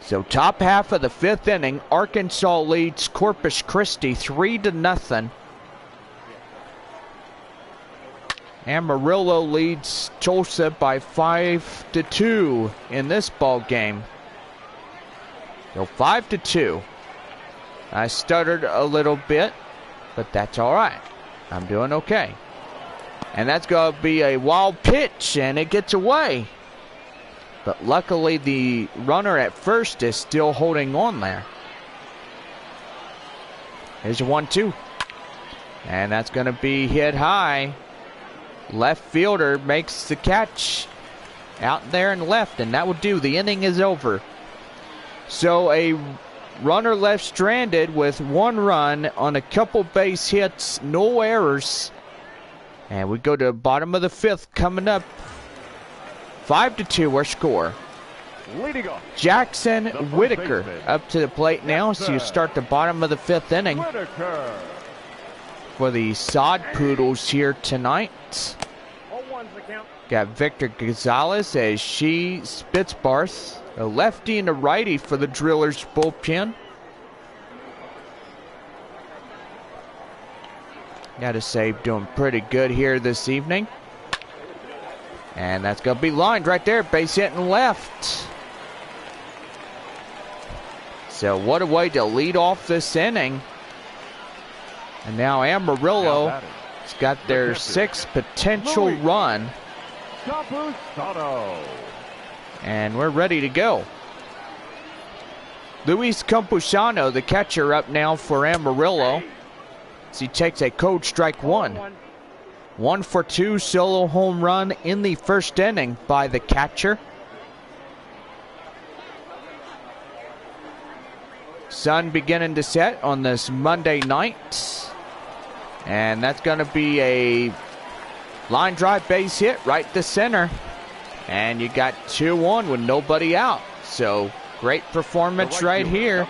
So top half of the 5th inning, Arkansas leads Corpus Christi 3-0. Amarillo leads Tulsa by 5-2 in this ball game. So 5-2. I stuttered a little bit, but that's all right. I'm doing okay. And that's going to be a wild pitch, and it gets away. But luckily, the runner at first is still holding on there. Here's a 1-2. And that's going to be hit high. Left fielder makes the catch out there and left, and that will do. The inning is over. So a runner left stranded with 1 run on a couple base hits, no errors. And we go to the bottom of the 5th coming up. 5-2 our score. Leading off, Jackson Whitaker up to the plate now. So you start the bottom of the 5th inning Whitaker. for the Sod Poodles here tonight. Got Victor Gonzalez as she Spitzbarth, a lefty and a righty for the Drillers bullpen. Gotta say, doing pretty good here this evening. And that's gonna be lined right there, base hit and left. So what a way to lead off this inning. And now Amarillo has got their 6th potential run. And we're ready to go. Luis Campusano, the catcher, up now for Amarillo. As he takes a cold strike 1. 1 for 2 solo home run in the 1st inning by the catcher. Sun beginning to set on this Monday night. And that's going to be a line drive base hit right to center. And you got 2-1 with nobody out. So great performance right here.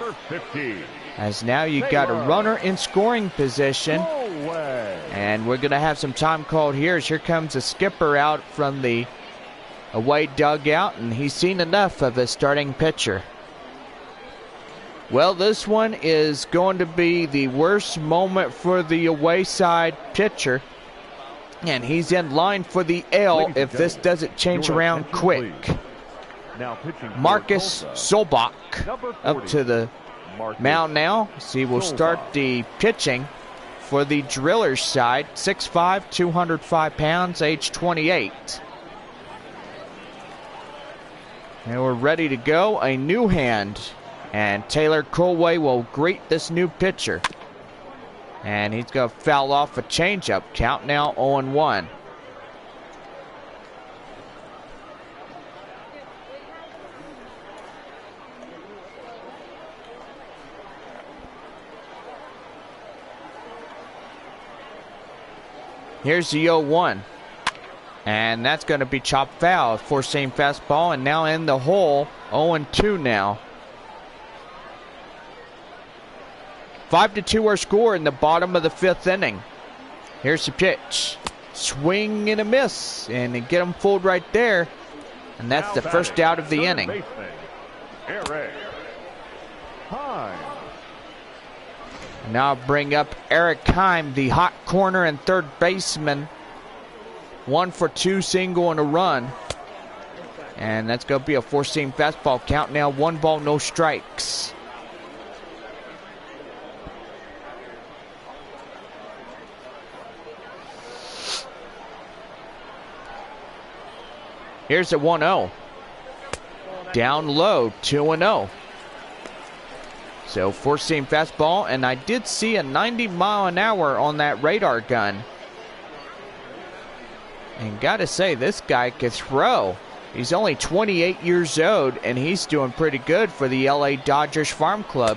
As now you got a runner in scoring position. And we're going to have some time called here. As here comes a skipper out from the away dugout. And he's seen enough of his starting pitcher. Well, this one is going to be the worst moment for the away side pitcher. And he's in line for the L if this doesn't change around quick. Marcus Solbach up to the mound now. So he will start the pitching for the Drillers side. 6'5", 205 pounds, age 28. And we're ready to go. A new hand. And Taylor Colway will greet this new pitcher. And he's going to foul off a changeup. Count now 0-1. Here's the 0-1. And that's going to be chopped foul. 4-seam fastball. And now in the hole. 0-2 now. 5-2 our score in the bottom of the 5th inning. Here's the pitch. Swing and a miss. And they get him fooled right there. And that's the first out of the inning. Now bring up Eric Heim, the hot corner and third baseman. 1 for 2 single and a run. And that's going to be a 4-seam fastball. Count now 1 ball, no strikes. Here's a 1-0. Down low, 2-0. So 4-seam fastball, and I did see a 90-mile-an-hour on that radar gun. And gotta say, this guy could throw. He's only 28 years old, and he's doing pretty good for the LA Dodgers Farm Club.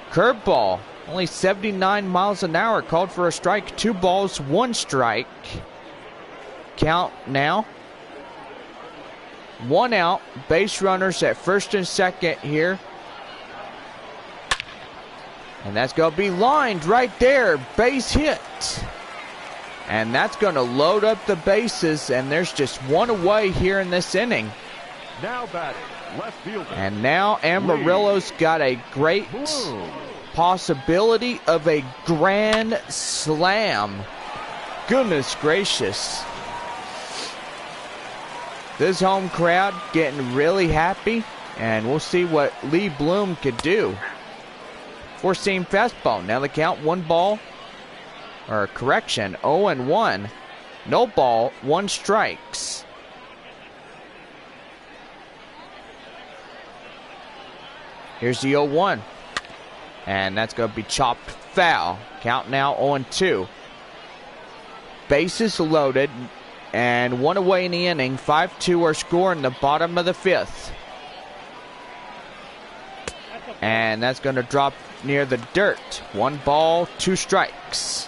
Curveball, only 79 miles an hour, called for a strike. 2 balls, 1 strike. Count now. 1 out, base runners at first and second here. And that's going to be lined right there, base hit. And that's going to load up the bases, and there's just 1 away here in this inning. Now batting, left fielder. And now Amarillo's got a great possibility of a grand slam. Goodness gracious. This home crowd getting really happy, and we'll see what Lee Bloom could do. 4-seam fastball. Now the count 1 ball, Or correction, 0-1. No ball, 1 strikes. Here's the 0-1. And that's going to be chopped foul. Count now 0-2. Bases loaded. And 1 away in the inning. 5-2 are score in the bottom of the 5th. And that's going to drop near the dirt. 1 ball, 2 strikes.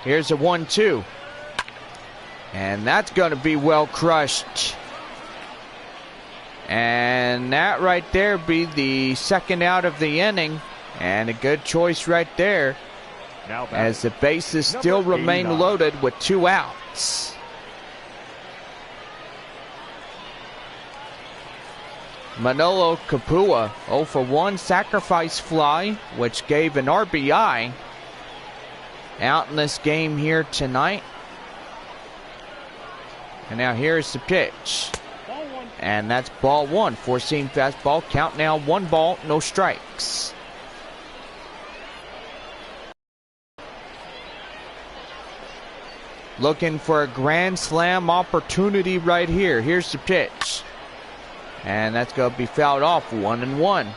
Here's a 1-2. And that's going to be well crushed. And that right there be the second out of the inning. And a good choice right there. As the bases still remain loaded with 2 outs. Manolo Capua 0-for-1 sacrifice fly, which gave an RBI out in this game here tonight. And now here's the pitch. And that's ball 1. 4-seam fastball. Count now 1 ball, no strikes. Looking for a grand slam opportunity right here. Here's the pitch. And that's going to be fouled off. 1-1.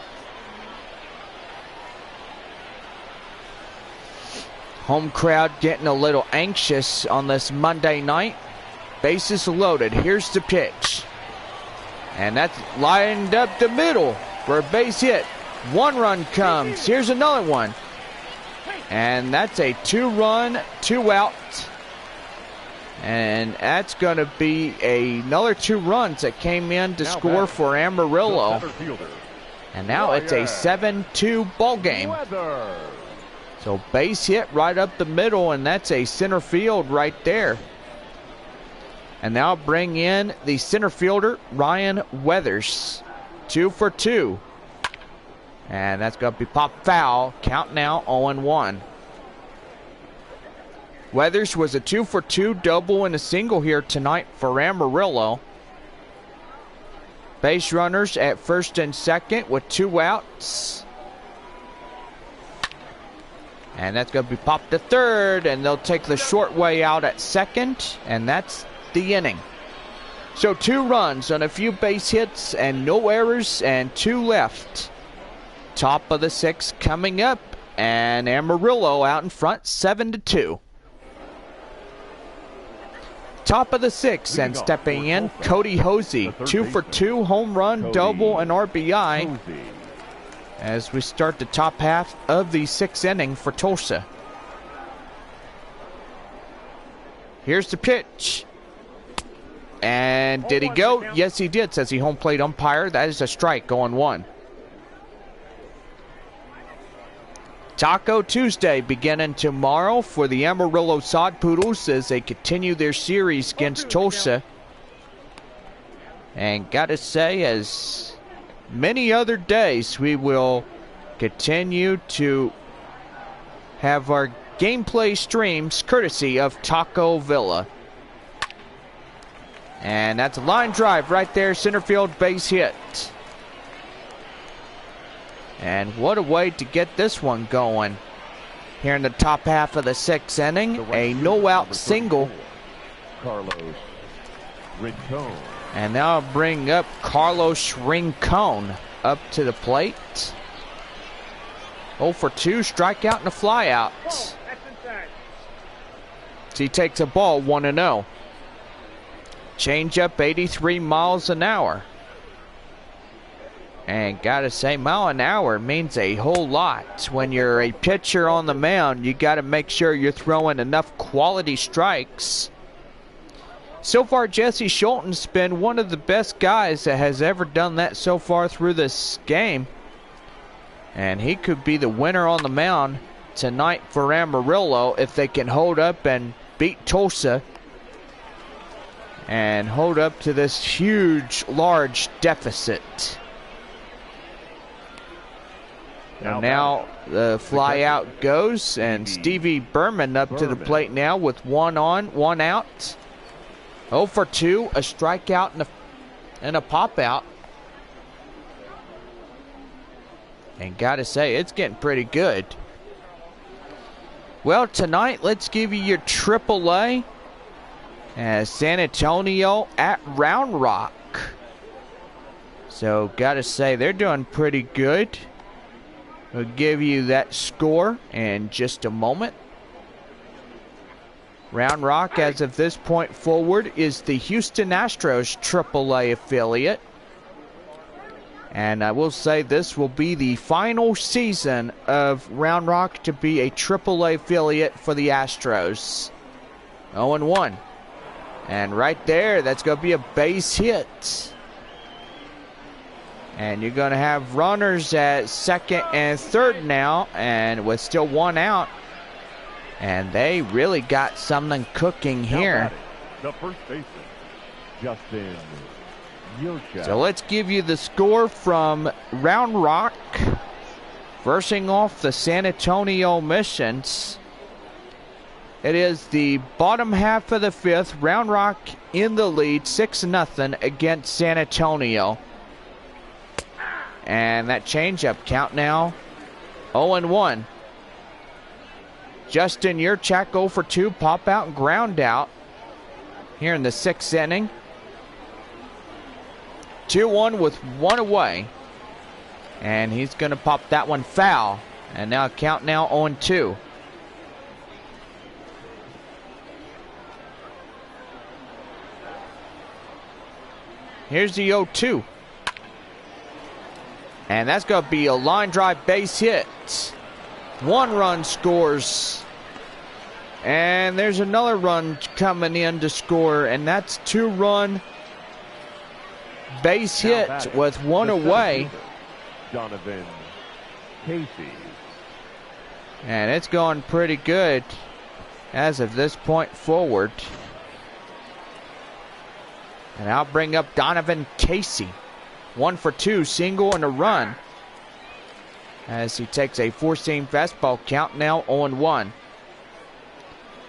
Home crowd getting a little anxious on this Monday night. Bases loaded. Here's the pitch. And that's lined up the middle for a base hit. 1 run comes. Here's another one. And that's a 2-run, 2 out. And that's going to be another 2 runs that came in to score for Amarillo. And now it's a 7-2 ball game. So base hit right up the middle, and that's a center field right there. And now bring in the center fielder, Ryan Weathers. 2 for 2. And that's going to be popped foul. Count now 0-1. Weathers was a 2 for 2 double and a single here tonight for Amarillo. Base runners at first and second with 2 outs. And that's going to be popped to third, and they'll take the short way out at second, and that's the inning. So 2 runs on a few base hits and no errors and 2 left. Top of the 6th coming up, and Amarillo out in front 7-2. Top of the 6th, and stepping in, Cody Hosey. 2 for 2 home run, double, and RBI. As we start the top half of the 6th inning for Tulsa. Here's the pitch. And did he go? Yes, he did, says the home plate umpire. That is a strike, going 1. Taco Tuesday beginning tomorrow for the Amarillo Sod Poodles as they continue their series against Tulsa. And gotta say, as many other days, we will continue to have our gameplay streams courtesy of Taco Villa. And that's a line drive right there, center field base hit. And what a way to get this one going. Here in the top half of the 6th inning, a no-out single. Carlos Rincon. And now I'll bring up Carlos Rincon up to the plate. 0 for 2, strikeout and a flyout. So he takes a ball 1-0. Change up 83 miles an hour. And gotta say, mile an hour means a whole lot. When you're a pitcher on the mound, you gotta make sure you're throwing enough quality strikes. So far, Jesse Schulten's been one of the best guys that has ever done that so far through this game. And he could be the winner on the mound tonight for Amarillo if they can hold up and beat Tulsa. And hold up to this huge, large deficit. And now the fly out goes, and Stevie Berman up to the plate now with 1 on, 1 out. 0 for 2, a strikeout and a pop out. And gotta say, it's getting pretty good. Well, tonight, let's give you your AAA. San Antonio at Round Rock. So, gotta say, they're doing pretty good. We'll give you that score in just a moment. Round Rock, as of this point forward, is the Houston Astros AAA affiliate. And I will say this will be the final season of Round Rock to be a AAA affiliate for the Astros. 0-1. And right there, that's going to be a base hit. And you're going to have runners at second and third now, and with still 1 out. And they really got something cooking here. The first baseman, Justin. So let's give you the score from Round Rock versing off the San Antonio Missions. It is the bottom half of the 5th. Round Rock in the lead, 6-0 against San Antonio. And that changeup count now 0-1. Justin Yurchak 0 for 2, pop out and ground out here in the 6th inning. 2-1 with 1 away. And he's going to pop that one foul. And now count now 0-2. Here's the 0-2. And that's going to be a line drive base hit. 1 run scores. And there's another run coming in to score. And that's 2-run base hit with 1 away. Donovan Casey. And it's going pretty good as of this point forward. And I'll bring up Donovan Casey. 1 for 2, single and a run. As he takes a 4-seam fastball count now 0-1.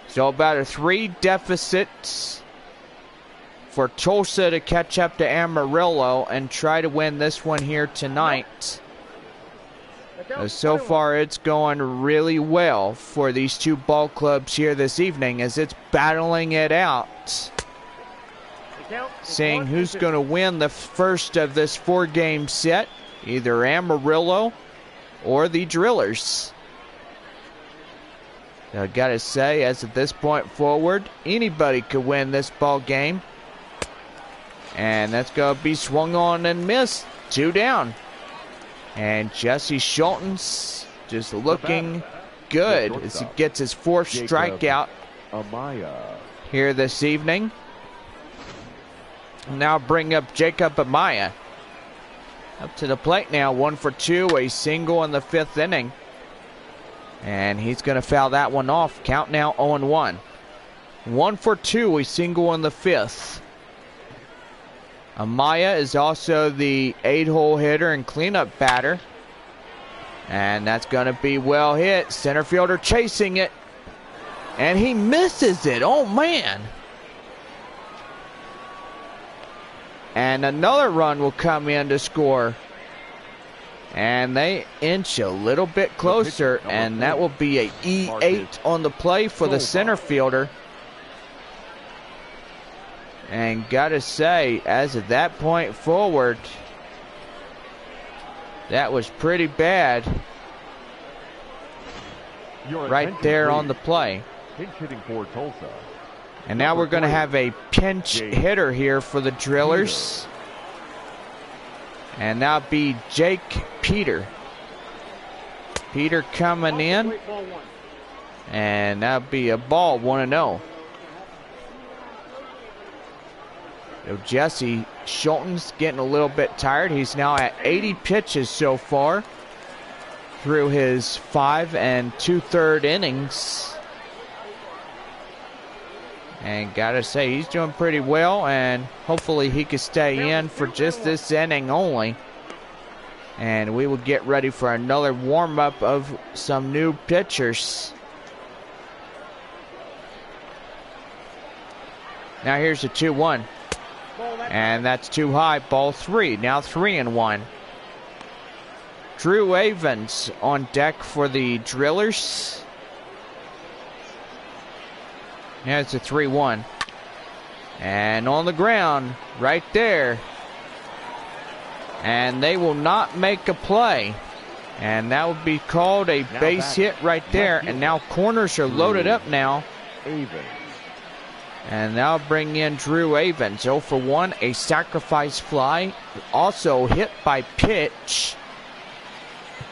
So about a 3 deficit for Tulsa to catch up to Amarillo and try to win this one here tonight. So far it's going really well for these 2 ball clubs here this evening as it's battling it out. Seeing who's going to win the first of this 4-game set, either Amarillo or the Drillers. I gotta say, as at this point forward, anybody could win this ball game. And that's going to be swung on and missed. 2 down. And Jesse Schulten's just looking good as he gets his 4th strikeout here this evening. Now bring up Jacob Amaya. Up to the plate now, 1 for 2, a single in the 5th inning. And he's going to foul that one off. Count now 0-1. 1 for 2, a single in the 5th. Amaya is also the 8-hole hitter and cleanup batter. And that's going to be well hit. Center fielder chasing it. And he misses it. Oh, man. And another run will come in to score. And they inch a little bit closer. And that will be a E8 on the play for the center fielder. And gotta say, as of that point forward, that was pretty bad. Right there on the play. Pinch hitting for Tulsa. And now we're going to have a pinch hitter here for the Drillers. And that'll be Jake Peter. Peter coming in. And that'll be a ball, 1-0. So Jesse Schulten's getting a little bit tired. He's now at 80 pitches so far through his 5 2/3 innings. And gotta say, he's doing pretty well, and hopefully he can stay in for just this inning only. And we will get ready for another warm-up of some new pitchers. Now here's the 2-1. And that's too high. Ball 3. Now 3-1. Drew Avens on deck for the Drillers. Now it's a 3-1. And on the ground, right there. And they will not make a play. And that would be called a base hit right there. And now corners are loaded up now. And now bring in Drew Avens. 0 for 1, a sacrifice fly. Also hit by pitch.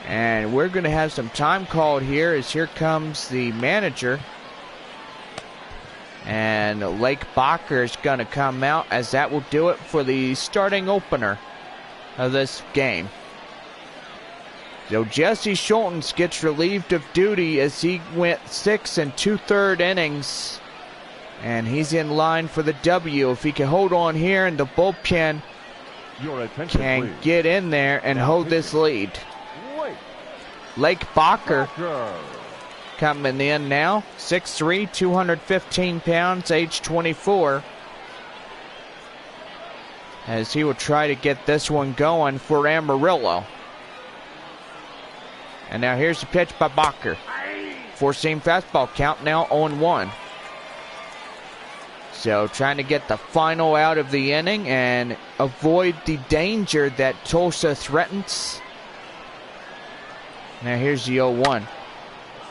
And we're going to have some time called here as here comes the manager. And Lake Baker is going to come out as that will do it for the starting opener of this game. So Jesse Schultens gets relieved of duty as he went 6 2/3 innings. And he's in line for the W. If he can hold on here and the bullpen can get in there and hold this lead. Lake Baker coming in now. 6'3", 215 pounds, age 24. As he will try to get this one going for Amarillo. And now here's the pitch by Baker. Four-seam fastball, count now 0-1. So trying to get the final out of the inning and avoid the danger that Tulsa threatens. Now here's the 0-1.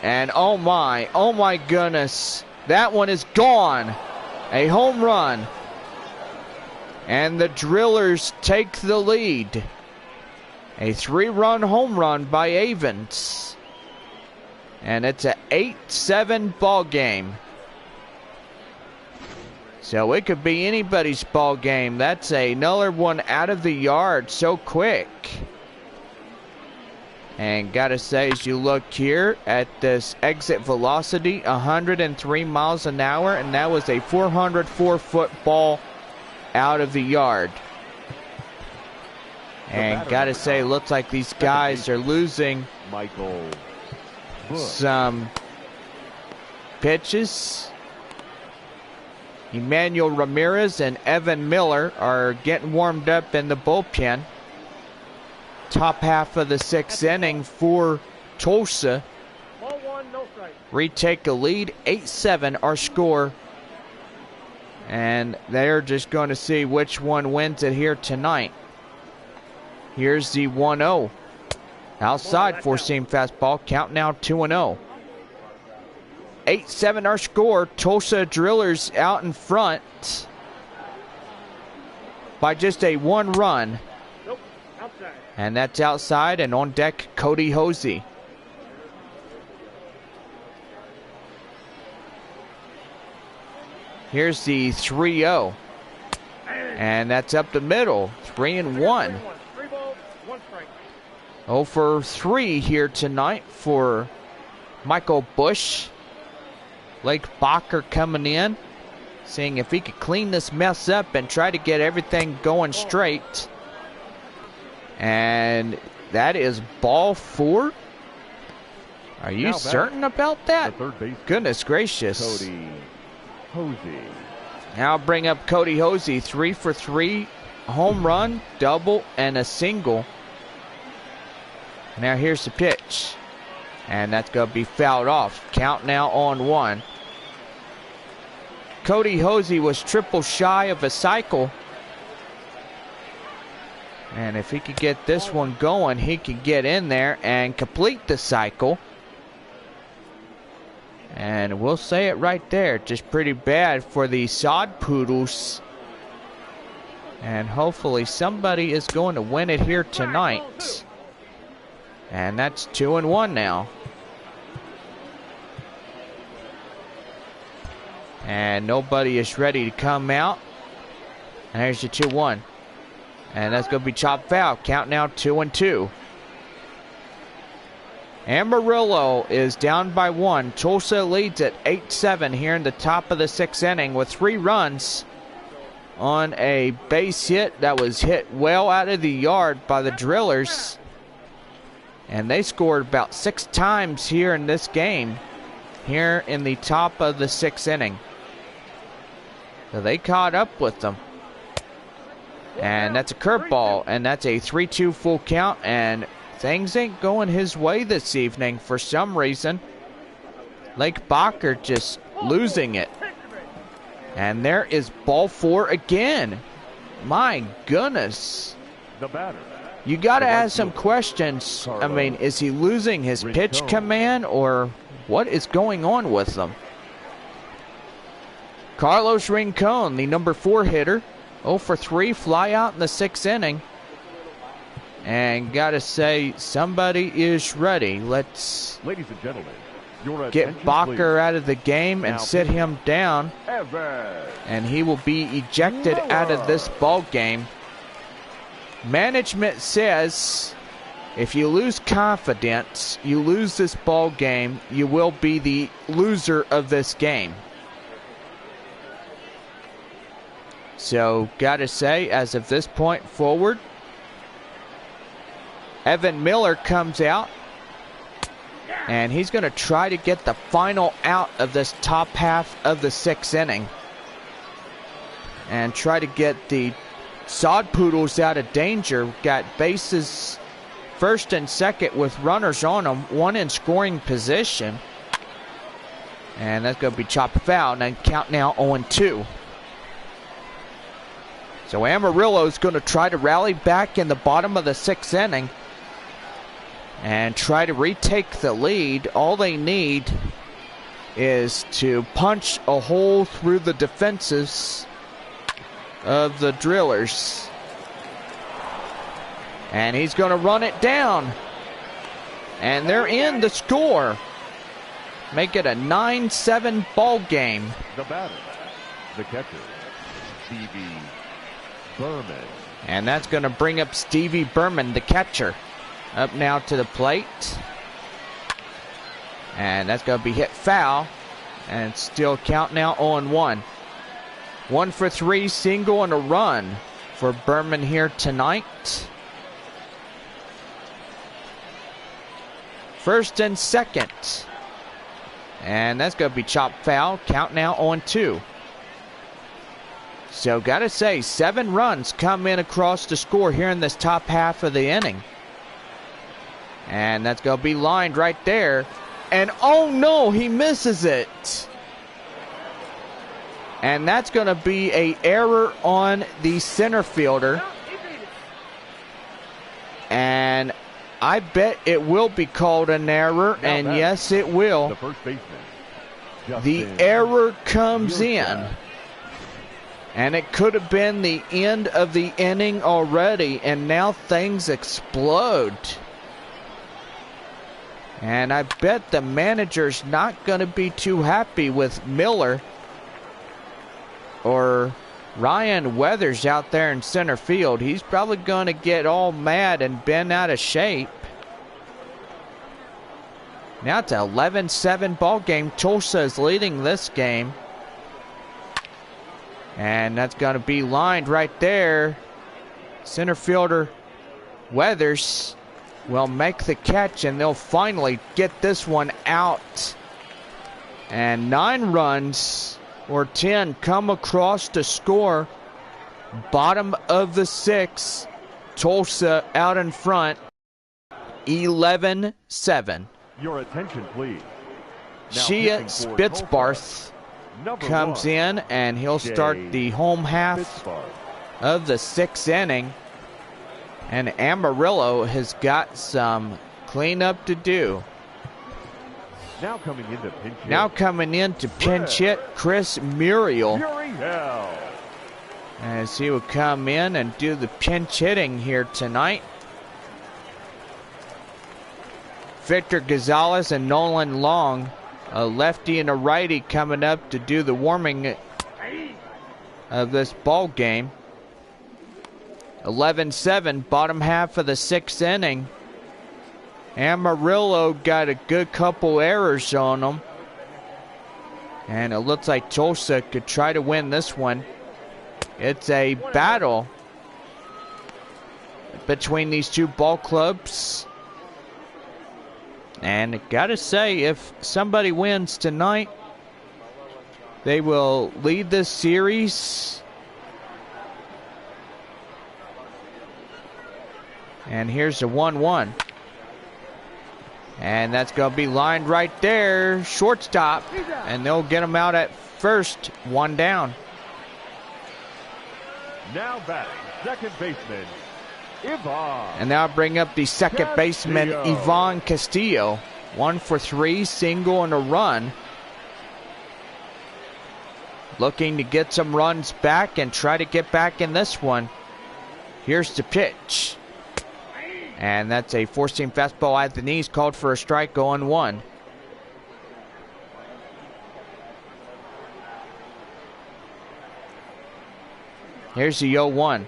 And oh my goodness, that one is gone. A home run. And the Drillers take the lead. A 3-run home run by Avens. And it's an 8-7 ball game. So it could be anybody's ball game. That's another one out of the yard so quick. And gotta say, as you look here at this exit velocity, 103 miles an hour, and that was a 404-foot ball out of the yard. And gotta say, looks like these guys are losing some pitches. Emmanuel Ramirez and Evan Miller are getting warmed up in the bullpen. Top half of the 6th inning for Tulsa. Retake a lead, 8-7 our score. And they're just going to see which one wins it here tonight. Here's the 1-0. Outside four-seam fastball, count now 2-0. 8-7 our score. Tulsa Drillers out in front by just a 1 run. And that's outside, and on deck, Cody Hosey. Here's the 3-0. And that's up the middle, 3-1. 0 for 3 here tonight for Michael Bush. Lake Baker coming in, seeing if he could clean this mess up and try to get everything going straight. And that is ball 4. Are you certain about that? Goodness gracious. Cody Hosey. Now bring up Cody Hosey, 3 for 3, home run, double, and a single. Now here's the pitch. And that's going to be fouled off. Count now on 1. Cody Hosey was triple shy of a cycle. And if he could get this one going, he could get in there and complete the cycle. And we'll say it right there. Just pretty bad for the Sod Poodles. And hopefully somebody is going to win it here tonight. And that's 2-1 now. And nobody is ready to come out. And there's your 2-1. And that's going to be chopped foul. Count now 2-2. Amarillo is down by 1. Tulsa leads at 8-7 here in the top of the 6th inning with 3 runs on a base hit that was hit well out of the yard by the Drillers. And they scored about 6 times here in this game, here in the top of the 6th inning. So they caught up with them. And that's a curveball, and that's a 3-2 full count, and things ain't going his way this evening for some reason. JBaker just losing it. And there is ball 4 again. My goodness. The batter. You got to ask some questions. I mean, is he losing his pitch command, or what is going on with them? Carlos Rincon, the number 4 hitter, 0 for 3, fly out in the 6th inning. And got to say, somebody is ready. Let's Ladies and gentlemen, your get attention, Baker please. out of the game and Now sit him down. Evans. And he will be ejected out of this ball game. Management says if you lose confidence, you lose this ball game, you will be the loser of this game. So, gotta say, as of this point forward, Evan Miller comes out, and he's going to try to get the final out of this top half of the 6th inning and try to get the Sod Poodles out of danger. Got bases first and second with runners on them, 1 in scoring position. And that's going to be chopped foul, and then count now 0-2. So Amarillo is going to try to rally back in the bottom of the 6th inning and try to retake the lead. All they need is to punch a hole through the defenses of the Drillers. And he's going to run it down. And they're in the score. Make it a 9-7 ball game. The batter. The catcher. Stevie Berman. And that's going to bring up Stevie Berman, the catcher, up now to the plate. And that's going to be hit foul. And still count now 0-1. 1 for 3, single and a run for Berman here tonight. First and second. And that's going to be chopped foul. Count now 0-2. So, gotta say, 7 runs come in across the score here in this top half of the inning. And that's going to be lined right there. And, oh no, he misses it. And that's going to be an error on the center fielder. And I bet it will be called an error, and yes, it will. The first baseman. The error comes in. And it could have been the end of the inning already, and now things explode. And I bet the manager's not going to be too happy with Miller or Ryan Weathers out there in center field. He's probably going to get all mad and bent out of shape. Now it's an 11-7 ball game. Tulsa is leading this game. And that's going to be lined right there. Center fielder Weathers will make the catch, and they'll finally get this one out. And 9 runs or 10 come across to score. Bottom of the 6th. Tulsa out in front. 11-7. Your attention, please. Now Shea pitching for Spitzbarth Tulsa, comes number 1, in, and he'll start the home half Spitzbarth. of the 6th inning. And Amarillo has got some cleanup to do. Now coming into pinch hit. Now coming in to pinch hit, Chris Muriel, Muriel. as he will come in and do the pinch hitting here tonight. Victor Gonzalez and Nolan Long, a lefty and a righty, coming up to do the warming of this ball game. 11-7, bottom half of the 6th inning. Amarillo got a good couple errors on them. And it looks like Tulsa could try to win this one. It's a battle between these two ball clubs. And gotta say, if somebody wins tonight, they will lead this series. And here's the 1-1. And that's going to be lined right there. Shortstop. And they'll get him out at first. 1 down. Now batting, second baseman, Ivan. And now bring up the second baseman, Ivan Castillo. 1 for 3, single and a run. Looking to get some runs back and try to get back in this one. Here's the pitch. And that's a four-seam fastball at the knees, called for a strike, 0-1. Here's the 0-1.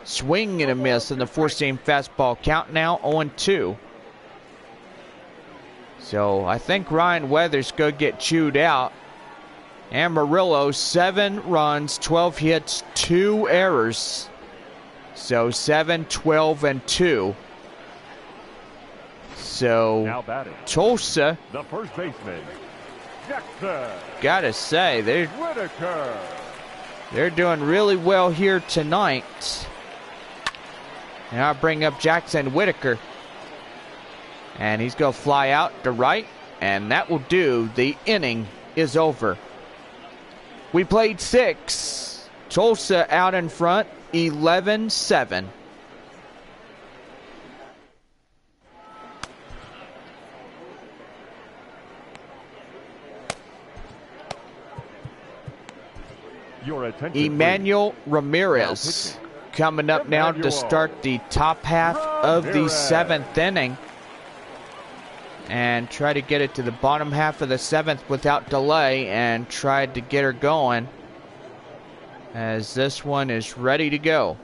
Swing and a miss in the four-seam fastball. Count now 0-2. So I think Ryan Weathers going to get chewed out. Amarillo, 7 runs, 12 hits, 2 errors. So 7, 12, and 2. So Now batting, Tulsa, the first baseman, Jackson gotta say, Whitaker. they're doing really well here tonight. Now I bring up Jackson Whitaker. And he's going to fly out to right. And that will do. The inning is over. We played 6. Tulsa out in front, 11-7. Your attention, Emmanuel Ramirez coming up now to start the top half of the 7th inning. And try to get it to the bottom half of the 7th without delay, and tried to get her going as this one is ready to go.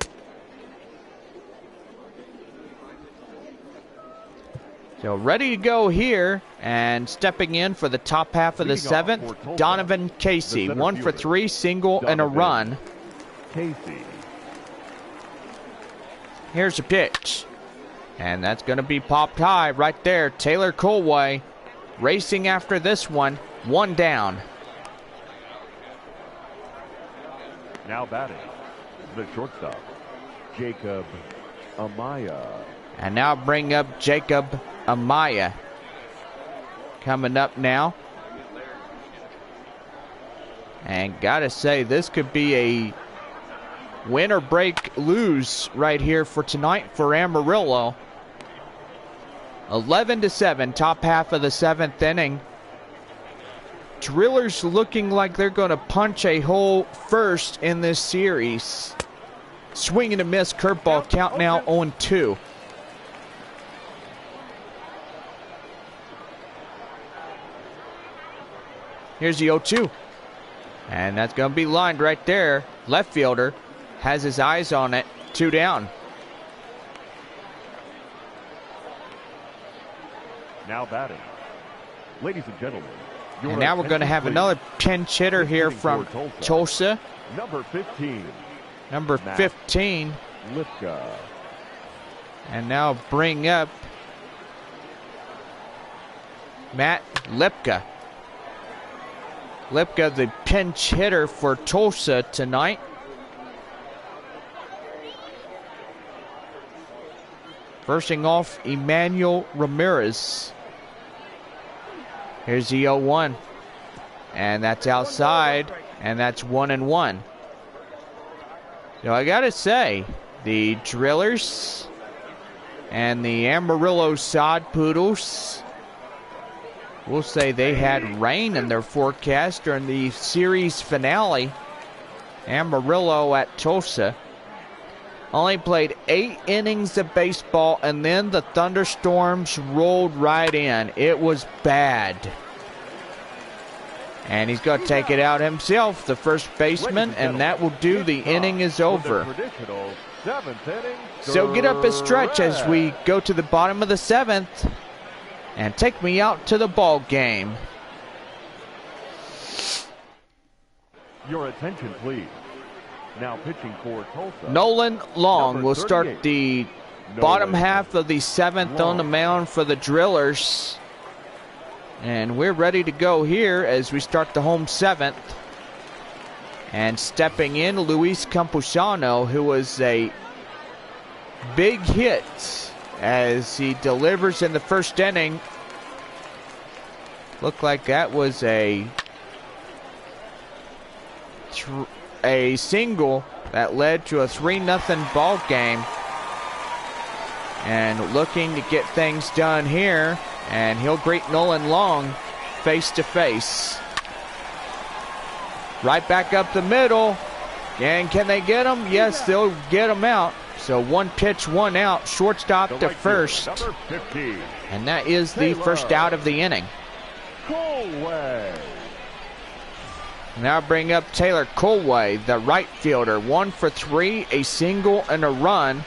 So ready to go here, and stepping in for the top half of the 7th, Donovan Casey. 1 for 3, single and a run. Casey. Here's the pitch. And that's going to be popped high right there. Taylor Colway racing after this one. 1 down. Now batting, the shortstop, Jacob Amaya. And now bring up Jacob Amaya. Coming up now. And gotta say, this could be a win or break lose right here for tonight for Amarillo. 11-7, top half of the 7th inning. Drillers looking like they're going to punch a hole first in this series. Swing and a miss, curveball, count now 0-2. Here's the 0-2. And that's going to be lined right there. Left fielder has his eyes on it. 2 down. Now batting, ladies and gentlemen. And now we're going to have another pinch hitter here from Tulsa. Number 15. Number 15. Lipka. And now bring up Matt Lipka. Lipka, the pinch hitter for Tulsa tonight. Firsting off Emmanuel Ramirez. Here's the 0-1. And that's outside. And that's 1-1. So I gotta say, the Drillers and the Amarillo Sod Poodles, we'll say they had rain in their forecast during the series finale. Amarillo at Tulsa only played 8 innings of baseball, and then the thunderstorms rolled right in. It was bad. And he's going to take it out himself, the first baseman, and that will do. The inning is over. So get up a stretch as we go to the bottom of the 7th and take me out to the ball game. Your attention, please. Now pitching for Tulsa. Nolan Long will start the bottom half of the 7th on the mound for the Drillers. And we're ready to go here as we start the home 7th. And stepping in, Luis Campusano, who was a big hit as he delivers in the first inning. Looked like that was a single that led to a 3-0 ball game. And looking to get things done here, and he'll greet Nolan Long face to face. Right back up the middle, and can they get him? Yes, they'll get him out. So 1 pitch, 1 out, shortstop to first, and that is the first out of the inning. Now bring up Taylor Colway, the right fielder. 1 for 3, a single and a run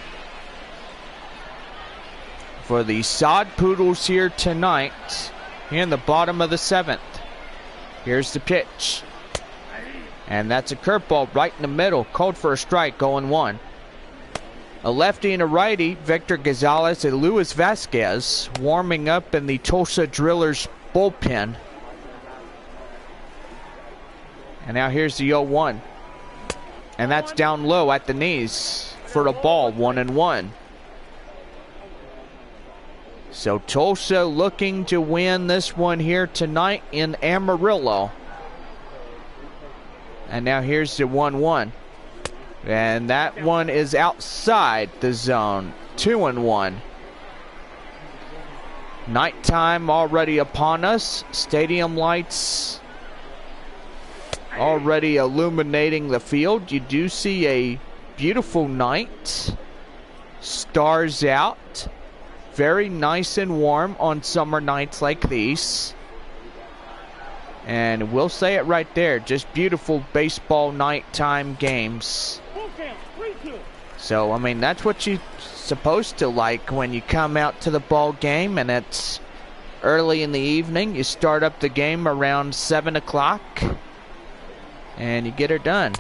for the Sod Poodles here tonight in the bottom of the 7th. Here's the pitch. And that's a curveball right in the middle. Called for a strike, 0-1. A lefty and a righty, Victor Gonzalez and Luis Vasquez, warming up in the Tulsa Drillers bullpen. And now here's the 0-1. And that's down low at the knees for the ball, 1-1. So Tulsa looking to win this one here tonight in Amarillo. And now here's the 1-1. And that one is outside the zone, 2-1. Nighttime already upon us. Stadium lights already illuminating the field. You do see a beautiful night. Stars out. Very nice and warm on summer nights like these. And we'll say it right there, just beautiful baseball nighttime games. So, I mean, that's what you're supposed to like when you come out to the ball game, and it's early in the evening. You start up the game around 7 o'clock, and you get her done.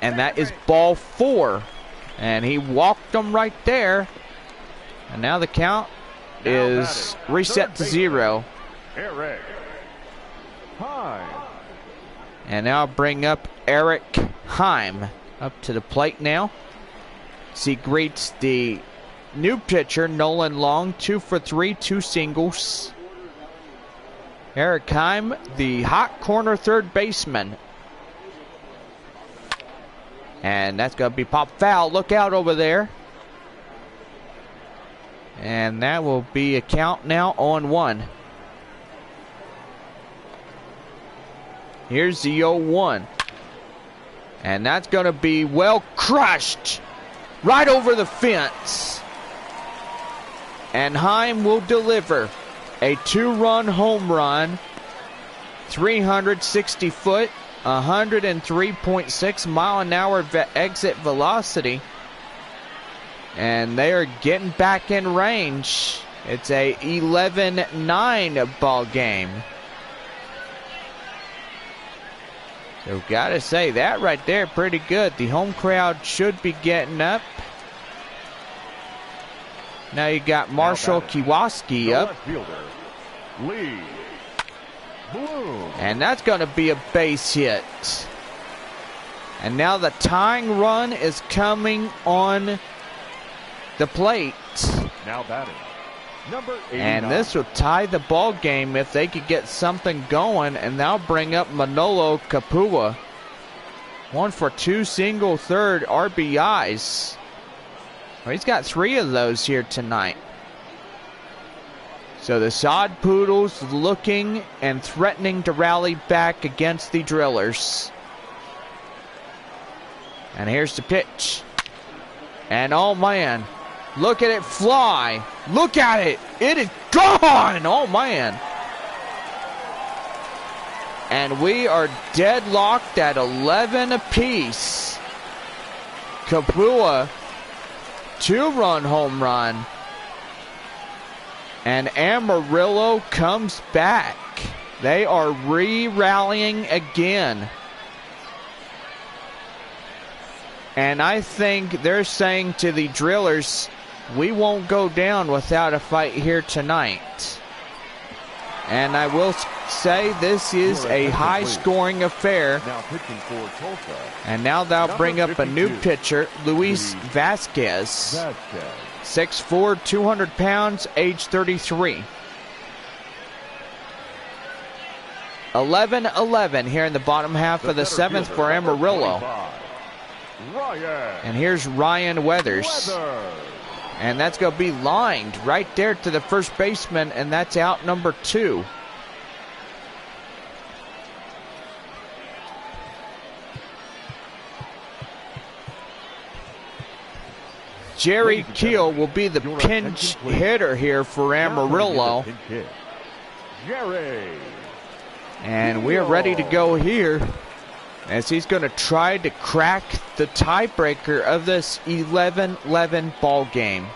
And that is ball 4. And he walked them right there. And now the count is reset to 0. And now bring up Eric Heim up to the plate now. As he greets the new pitcher, Nolan Long, 2 for 3, 2 singles. Eric Heim, the hot corner third baseman. And that's going to be popped foul. Look out over there. And that will be a count now on 1. Here's the 0-1. And that's going to be well crushed right over the fence. And Heim will deliver a 2-run home run, 360 foot, 103.6 mile an hour exit velocity. And they are getting back in range. It's a 11-9 ball game. So gotta say, that right there, pretty good. The home crowd should be getting up. Now you got Marshall Kiwaski up. And that's gonna be a base hit. And now the tying run is coming on the plate. Now batting, number 89. And this will tie the ball game if they could get something going. And now bring up Manolo Kapua. 1 for 2 single third RBIs. Well, he's got 3 of those here tonight. So the Sod Poodles looking and threatening to rally back against the Drillers. And here's the pitch. And oh man, look at it fly. Look at it. It is gone. Oh, man. And we are deadlocked at 11 apiece. Kapua, 2-run home run. And Amarillo comes back. They are re-rallying again. And I think they're saying to the drillers, we won't go down without a fight here tonight. And I will say this is a high-scoring affair. Now pitching for Tulsa. And now they'll bring up a new pitcher, Luis Vasquez. 6'4", 200 pounds, age 33. 11-11 here in the bottom half of the seventh for Amarillo. And here's Ryan Weathers. And that's going to be lined right there to the first baseman, and that's out number 2. Jerry Keel will be the pinch hitter here for Amarillo. And we're ready to go here, as he's going to try to crack the tiebreaker of this 11-11 ball game.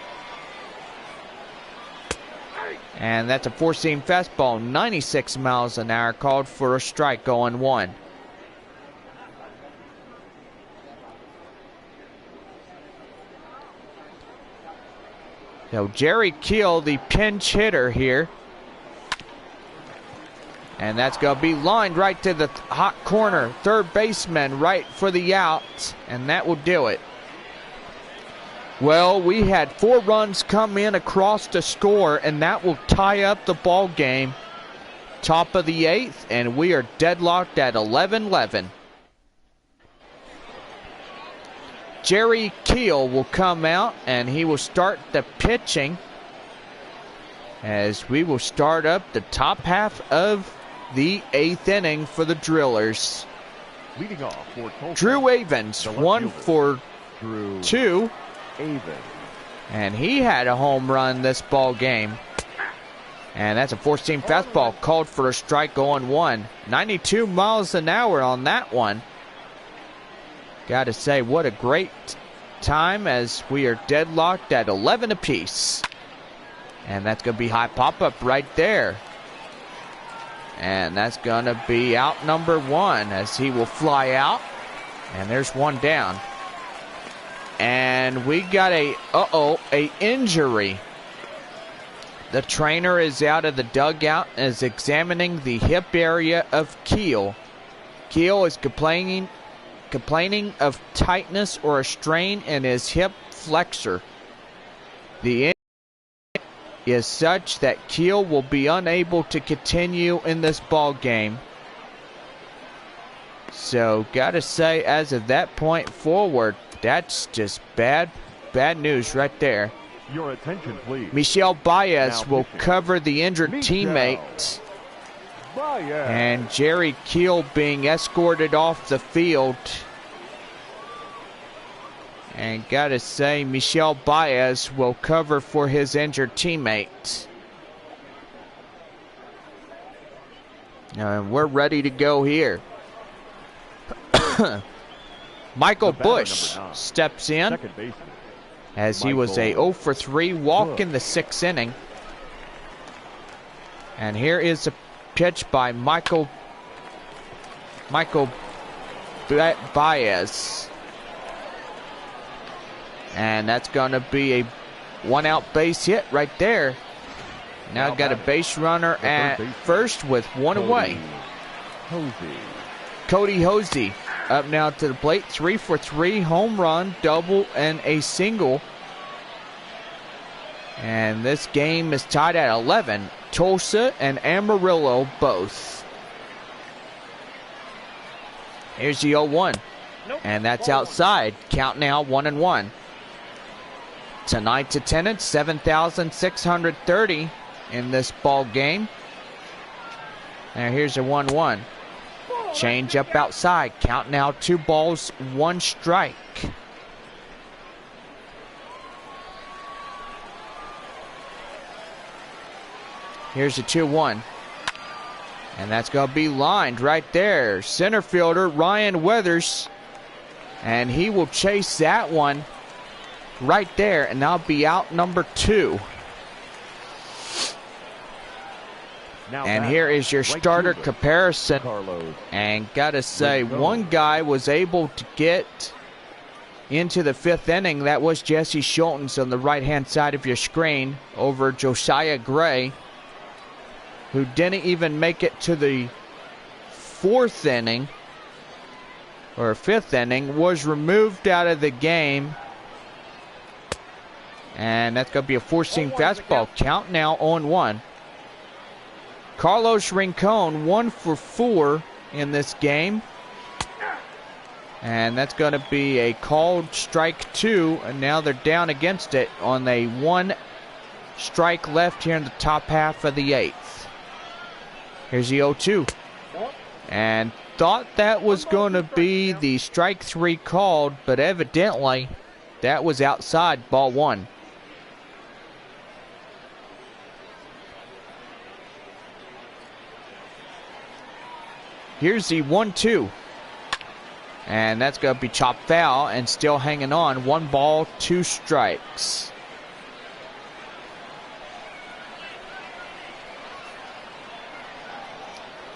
And that's a four-seam fastball, 96 miles an hour, called for a strike, 0-1. So Jerry Keel, the pinch hitter here. And that's going to be lined right to the hot corner. Third baseman right for the out. And that will do it. Well, we had 4 runs come in across the score, and that will tie up the ball game. Top of the 8th, and we are deadlocked at 11-11. Jerry Keel will come out, and he will start the pitching, as we will start up the top half of the 8th inning for the Drillers. Leading off for Tulsa, Drew Avens, 1 for 2. And he had a home run this ball game. And that's a four-seam fastball, called for a strike, 0-1. 92 miles an hour on that one. Got to say, what a great time, as we are deadlocked at 11 apiece. And that's going to be high pop-up right there. And that's going to be out number 1, as he will fly out. And there's one down. And we got a injury. The trainer is out of the dugout and is examining the hip area of Keel. Keel is complaining of tightness or a strain in his hip flexor. The injury is such that Keel will be unable to continue in this ball game. So, gotta say, as of that point forward, that's just bad news right there. Your attention, please. Michel Baez will cover the injured teammate. And Jerry Keel being escorted off the field. And gotta say, Michel Baez will cover for his injured teammate. And we're ready to go here. Michael Bush steps in, as he was a 0 for 3 walk in the 6th inning. And here is a pitch by Michael Baez. And that's going to be a 1-out base hit right there. Now got a base runner at first with 1 away. Cody Hosey up now to the plate, 3 for 3, home run, double, and a single. And this game is tied at 11. Tulsa and Amarillo both. Here's the 0-1. And that's outside. Count now, 1-1. Tonight's attendance, 7,630 in this ball game. Now here's a 1-1. Change up outside. Count now, 2 balls, 1 strike. Here's a 2-1. And that's going to be lined right there. Center fielder Ryan Weathers. And he will chase that one right there. And that'll be out number 2. And here is your starter comparison. And gotta say, one guy was able to get into the 5th inning. That was Jesse Schultens on the right-hand side of your screen over Josiah Gray, who didn't even make it to the 4th inning, or 5th inning, was removed out of the game. And that's going to be a 4-seam fastball. Count now 0-1. Carlos Rincon 1 for 4 in this game. And that's going to be a called strike 2. And now they're down against it on a 1 strike left here in the top half of the 8th. Here's the 0-2. And thought that was going to be the strike 3 called, but evidently that was outside, ball 1. Here's the 1-2. And that's going to be chopped foul and still hanging on. 1 ball, 2 strikes.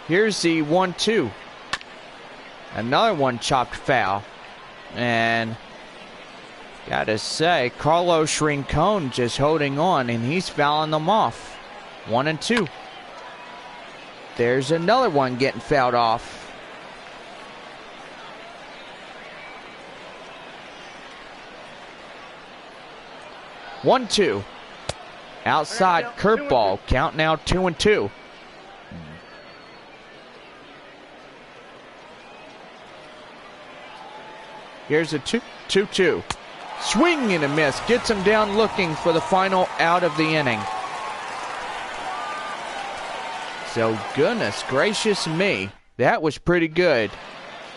Here's the 1-2. Another one chopped foul. And gotta say, Carlos Rincon just holding on, and he's fouling them off. 1-2. There's another one getting fouled off. One-two. Outside curveball. Count now 2-2. Here's a 2-2. Swing and a miss. Gets him down looking for the final out of the inning. So goodness gracious me, that was pretty good.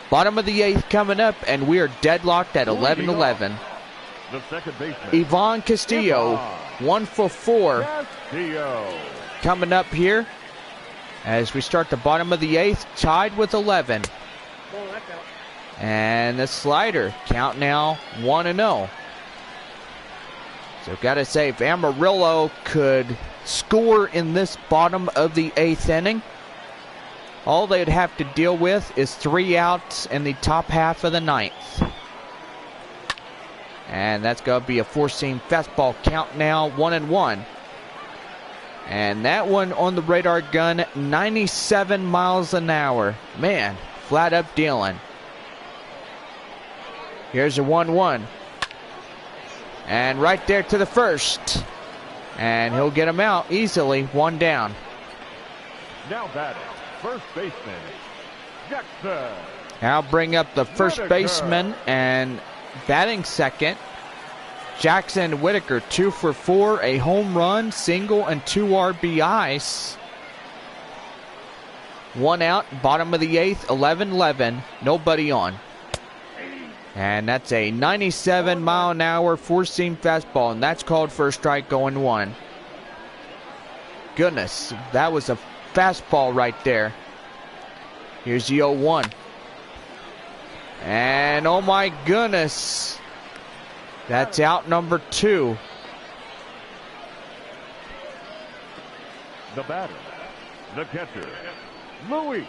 Bottom of the 8th coming up, and we are deadlocked at 11-11. The second baseman, Ivan Castillo, 1 for 4. Castillo. Coming up here as we start the bottom of the 8th, tied with 11. And the slider, count now 1-0. So gotta say, if Amarillo could score in this bottom of the 8th inning, all they'd have to deal with is 3 outs in the top half of the 9th. And that's going to be a 4-seam fastball. Count now 1-1. And that one on the radar gun, 97 miles an hour. Man, flat up dealing. Here's a 1-1. And right there to the first. And he'll get him out easily, 1 down. Now batting, first baseman, Jackson. I'll bring up the first baseman, and batting second, Jackson Whitaker, 2 for 4, a home run, single, and 2 RBIs. 1 out, bottom of the 8th, 11-11, nobody on. And that's a 97 mile an hour 4-seam fastball, and that's called for a strike going 1. Goodness, that was a fastball right there. Here's the 0-1. And oh my goodness, that's out number 2. The batter, the catcher, Luis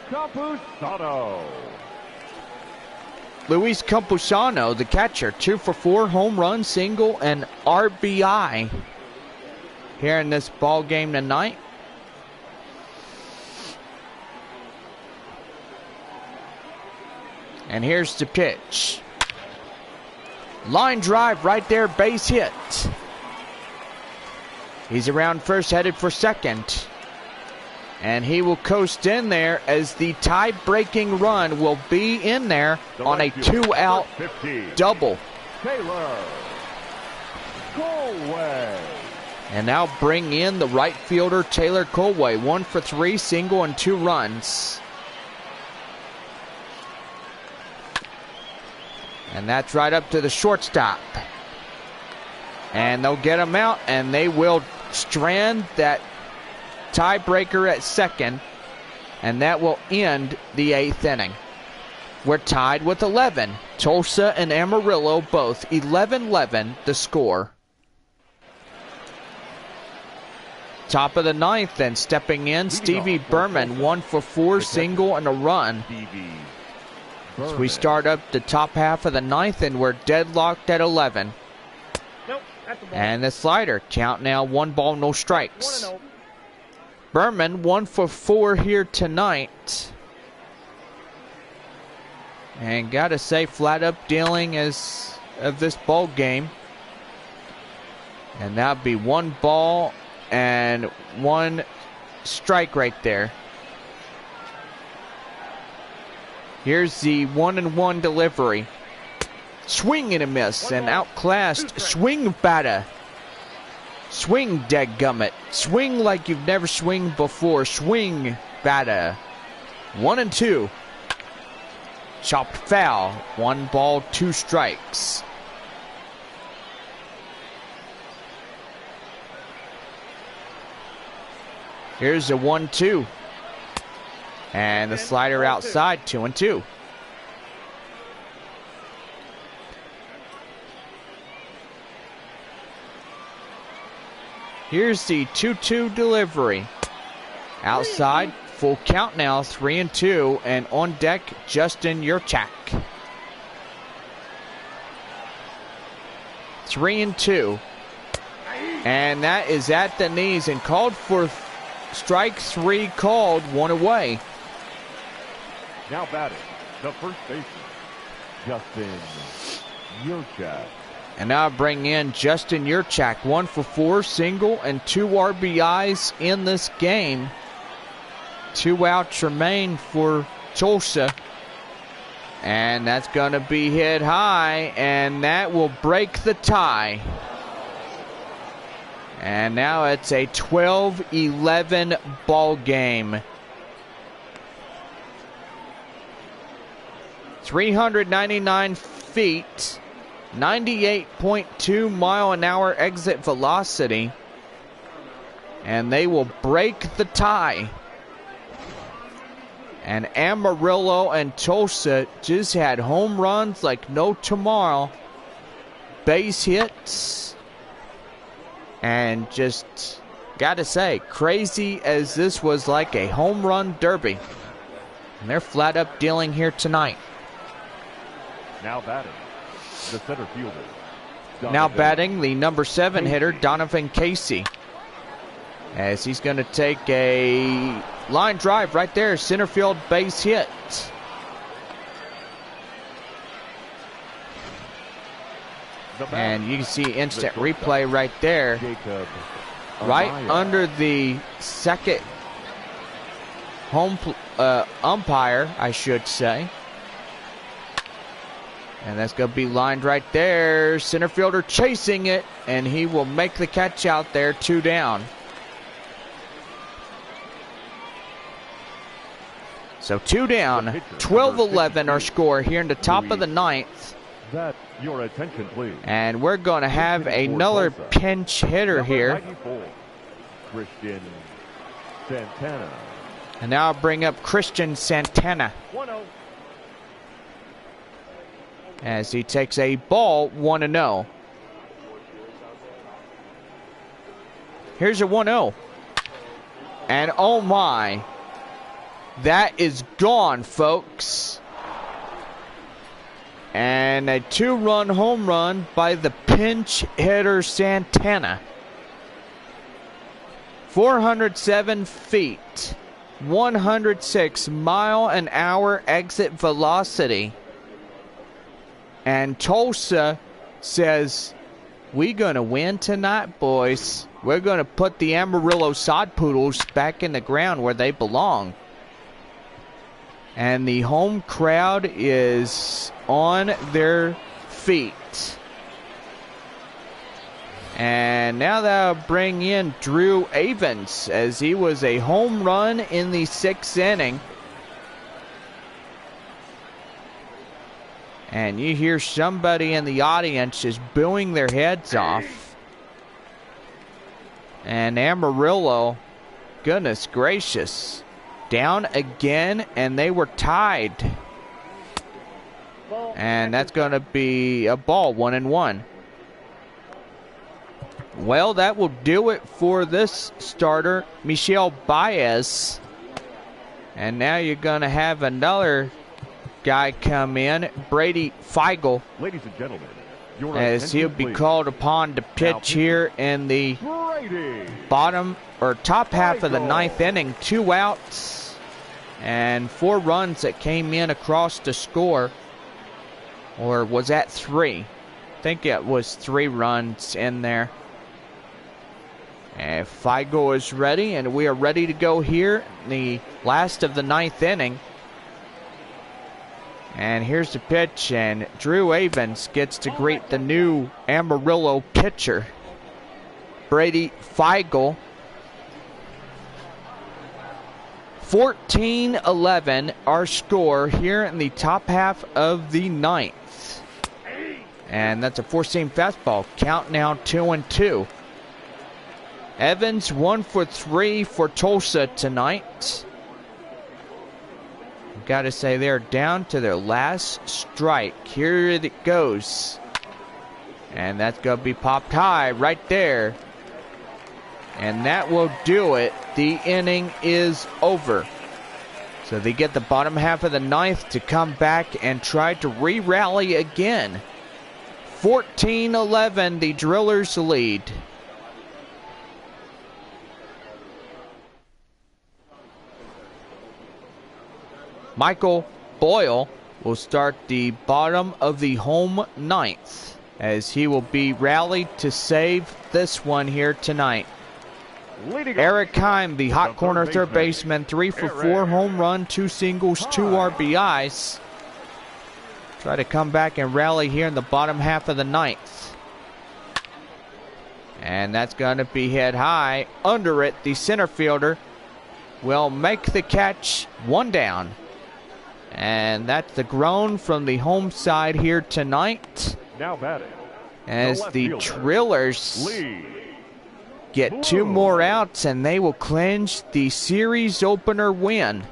Campusano. Luis Campusano, the catcher, 2 for 4, home run, single, and RBI here in this ball game tonight. And here's the pitch. Line drive right there, base hit. He's around first, headed for second. And he will coast in there as the tie-breaking run will be in there on a 2-out double. Taylor Colway. And now bring in the right fielder, Taylor Colway. 1 for 3, single, and 2 runs. And that's right up to the shortstop. And they'll get him out, and they will strand that tiebreaker at second, and that will end the 8th inning. We're tied with 11. Tulsa and Amarillo both 11-11 the score. Top of the 9th, then stepping in, Stevie Berman, 1 for 4, single and a run. As we start up the top half of the ninth, and we're deadlocked at 11. Nope, that's a ball. And the slider. Count now, 1 ball, no strikes. 1-0. Berman 1 for 4 here tonight. And gotta say, flat up dealing as of this ball game. And that'd be 1 ball and 1 strike right there. Here's the 1-1 delivery. Swing and a miss, and outclassed. Swing batter. Swing, dadgummit. Swing like you've never swinged before. Swing batter. 1-2. Chopped foul. 1 ball, 2 strikes. Here's a 1-2. And the slider outside, 2-2. Here's the 2-2 delivery. Outside, full count now, 3-2. And on deck, Justin Yurchak. 3-2. And that is at the knees and called for strike 3 called, 1 away. Now batting, the first baseman, Justin Yurchak. And now bring in Justin Yurchak, 1 for 4, single and 2 RBIs in this game. 2 outs remain for Tulsa. And that's going to be hit high, and that will break the tie. And now it's a 12-11 ball game. 399 feet, 98.2 mile an hour exit velocity. And they will break the tie. And Amarillo and Tulsa just had home runs like no tomorrow. Base hits. And just gotta say, crazy as this was, like a home run derby. And they're flat up dealing here tonight. Now batting, the center fielder. Now batting, the number 7 hitter, Donovan Casey. As he's going to take a line drive right there, center field base hit. And you can see instant replay right there. Right under the second home umpire, I should say. And that's going to be lined right there. Center fielder chasing it, and he will make the catch out there, 2 down. So 2 down, 12-11 our score here in the top of the ninth. That your attention, please. And we're going to have another pinch hitter here. 94, Christian Santana. And now I'll bring up Christian Santana 1-0. as he takes a ball, 1-0. Here's a 1-0. And oh my, that is gone, folks. And a 2-run home run by the pinch hitter Santana. 407 feet, 106 mile an hour exit velocity. And Tulsa says, we gonna win tonight, boys. We're gonna put the Amarillo sod Poodles back in the ground where they belong. And the home crowd is on their feet. And now they'll bring in Drew Avens, as he was a home run in the 6th inning. And you hear somebody in the audience just booing their heads off. And Amarillo, goodness gracious, down again, and they were tied. And that's going to be a ball, 1-1. Well, that will do it for this starter, Michel Baez. And now you're going to have another guy come in, Brady Feigl, Ladies and gentlemen, your as he'll attention, be please. called upon to pitch here in the Brady. bottom or top half of the Feigl. ninth inning. 2 outs and 4 runs that came in across the score. Or was that 3? I think it was 3 runs in there. And Feigl is ready, and we are ready to go here in the last of the ninth inning. And here's the pitch, and Drew Avens gets to greet the new Amarillo pitcher, Brady Feigl. 14-11 our score here in the top half of the ninth. And that's a 4-seam fastball. Count now 2-2. Evans 1 for 3 for Tulsa tonight. Got to say they're down to their last strike. Here it goes. And that's going to be popped high right there. And that will do it. The inning is over. So they get the bottom half of the ninth to come back and try to re-rally again. 14-11, the Drillers lead. Michael Boyle will start the bottom of the home ninth, as he will be rallied to save this one here tonight. Eric Heim, the hot corner third baseman, 3 for 4, home run, 2 singles, 2 RBIs. Try to come back and rally here in the bottom half of the ninth. And that's going to be hit high. Under it, the center fielder will make the catch. 1 down. And that's the groan from the home side here tonight. Now batting, as the fielder, Drillers Lee get Bloom. 2 more outs, and they will clinch the series opener win.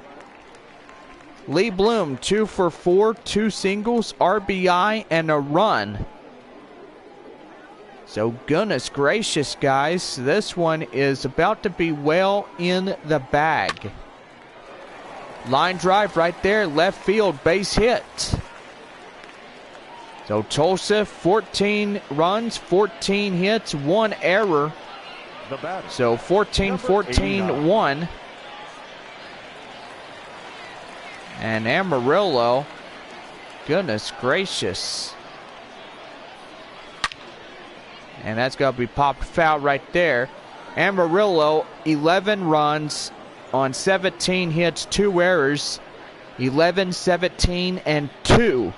Lee Bloom, 2 for 4, 2 singles, RBI, and a run. So goodness gracious, guys, this one is about to be well in the bag. Line drive right there, left field, base hit. So Tulsa, 14 runs, 14 hits, 1 error. The batter, So 14-14-1. And Amarillo, goodness gracious. And that's going to be popped foul right there. Amarillo, 11 runs on 17 hits, 2 errors. 11, 17, and 2.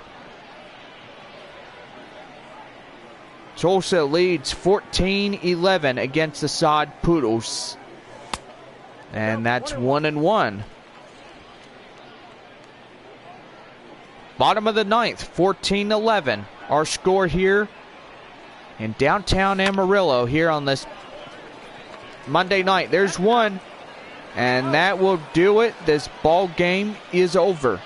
Tulsa leads 14-11 against the Sod Poodles. And that's 1-1. Bottom of the ninth, 14-11. Our score here in downtown Amarillo here on this Monday night. There's one, and that will do it. This ball game is over.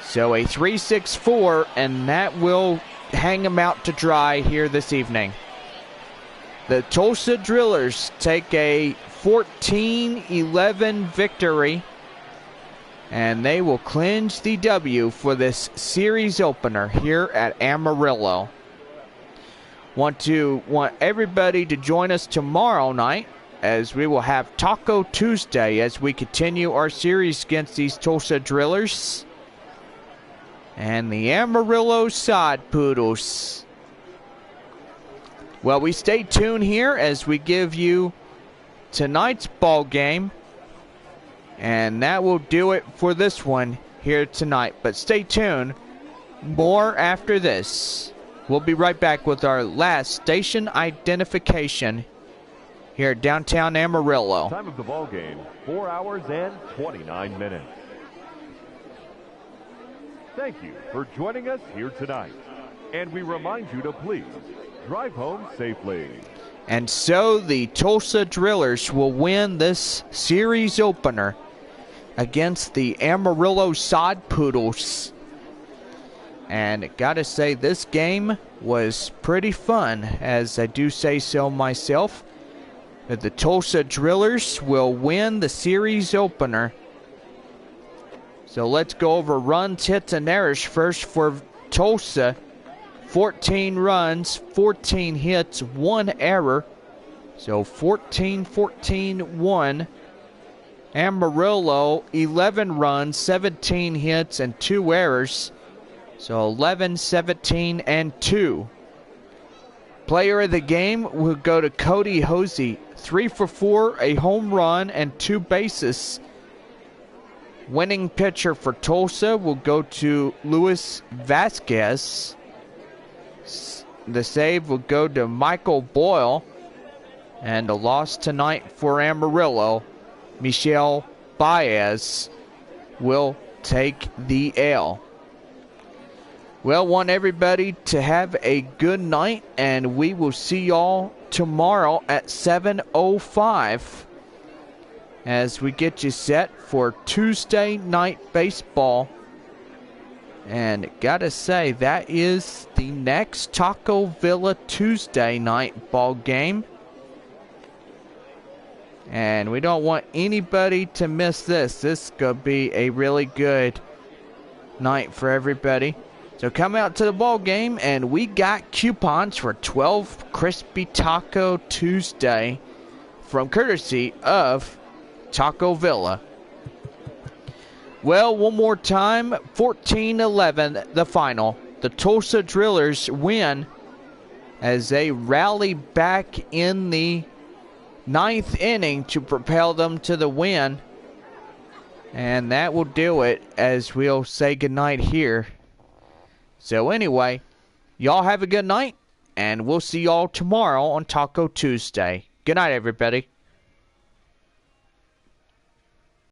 So a 3-6-4, and that will hang them out to dry here this evening. The Tulsa Drillers take a 14-11 victory, and they will clinch the W for this series opener here at Amarillo. Want everybody to join us tomorrow night, as we will have Taco Tuesday as we continue our series against these Tulsa Drillers and the Amarillo Sod Poodles. Well, we stay tuned here as we give you tonight's ball game, and that will do it for this one here tonight. But stay tuned, more after this. We'll be right back with our last station identification here at downtown Amarillo. time of the ball game, 4 hours and 29 minutes. Thank you for joining us here tonight, and we remind you to please drive home safely. And so the Tulsa Drillers will win this series opener against the Amarillo Sod Poodles. And gotta say, this game was pretty fun, as I do say so myself. That the Tulsa Drillers will win the series opener. So let's go over runs, hits, and errors first for Tulsa. 14 runs, 14 hits, 1 error. So 14, 14, 1. Amarillo, 11 runs, 17 hits, and 2 errors. So 11, 17, and 2. Player of the game will go to Cody Hosey. 3 for 4, a home run, and 2 bases. Winning pitcher for Tulsa will go to Luis Vasquez. The save will go to Michael Boyle. And the loss tonight for Amarillo, Michelle Baez will take the L. Well, want everybody to have a good night, and we will see y'all tomorrow at 7:05 as we get you set for Tuesday night baseball. And gotta say, that is the next Taco Villa Tuesday night ball game. And we don't want anybody to miss this. This is going to be a really good night for everybody. So come out to the ball game, and we got coupons for 12 Crispy Taco Tuesday from courtesy of Taco Villa. Well, one more time, 14-11 the final. The Tulsa Drillers win as they rally back in the 9th inning to propel them to the win. And that will do it as we'll say goodnight here. So anyway, y'all have a good night, and we'll see y'all tomorrow on Taco Tuesday. Good night, everybody.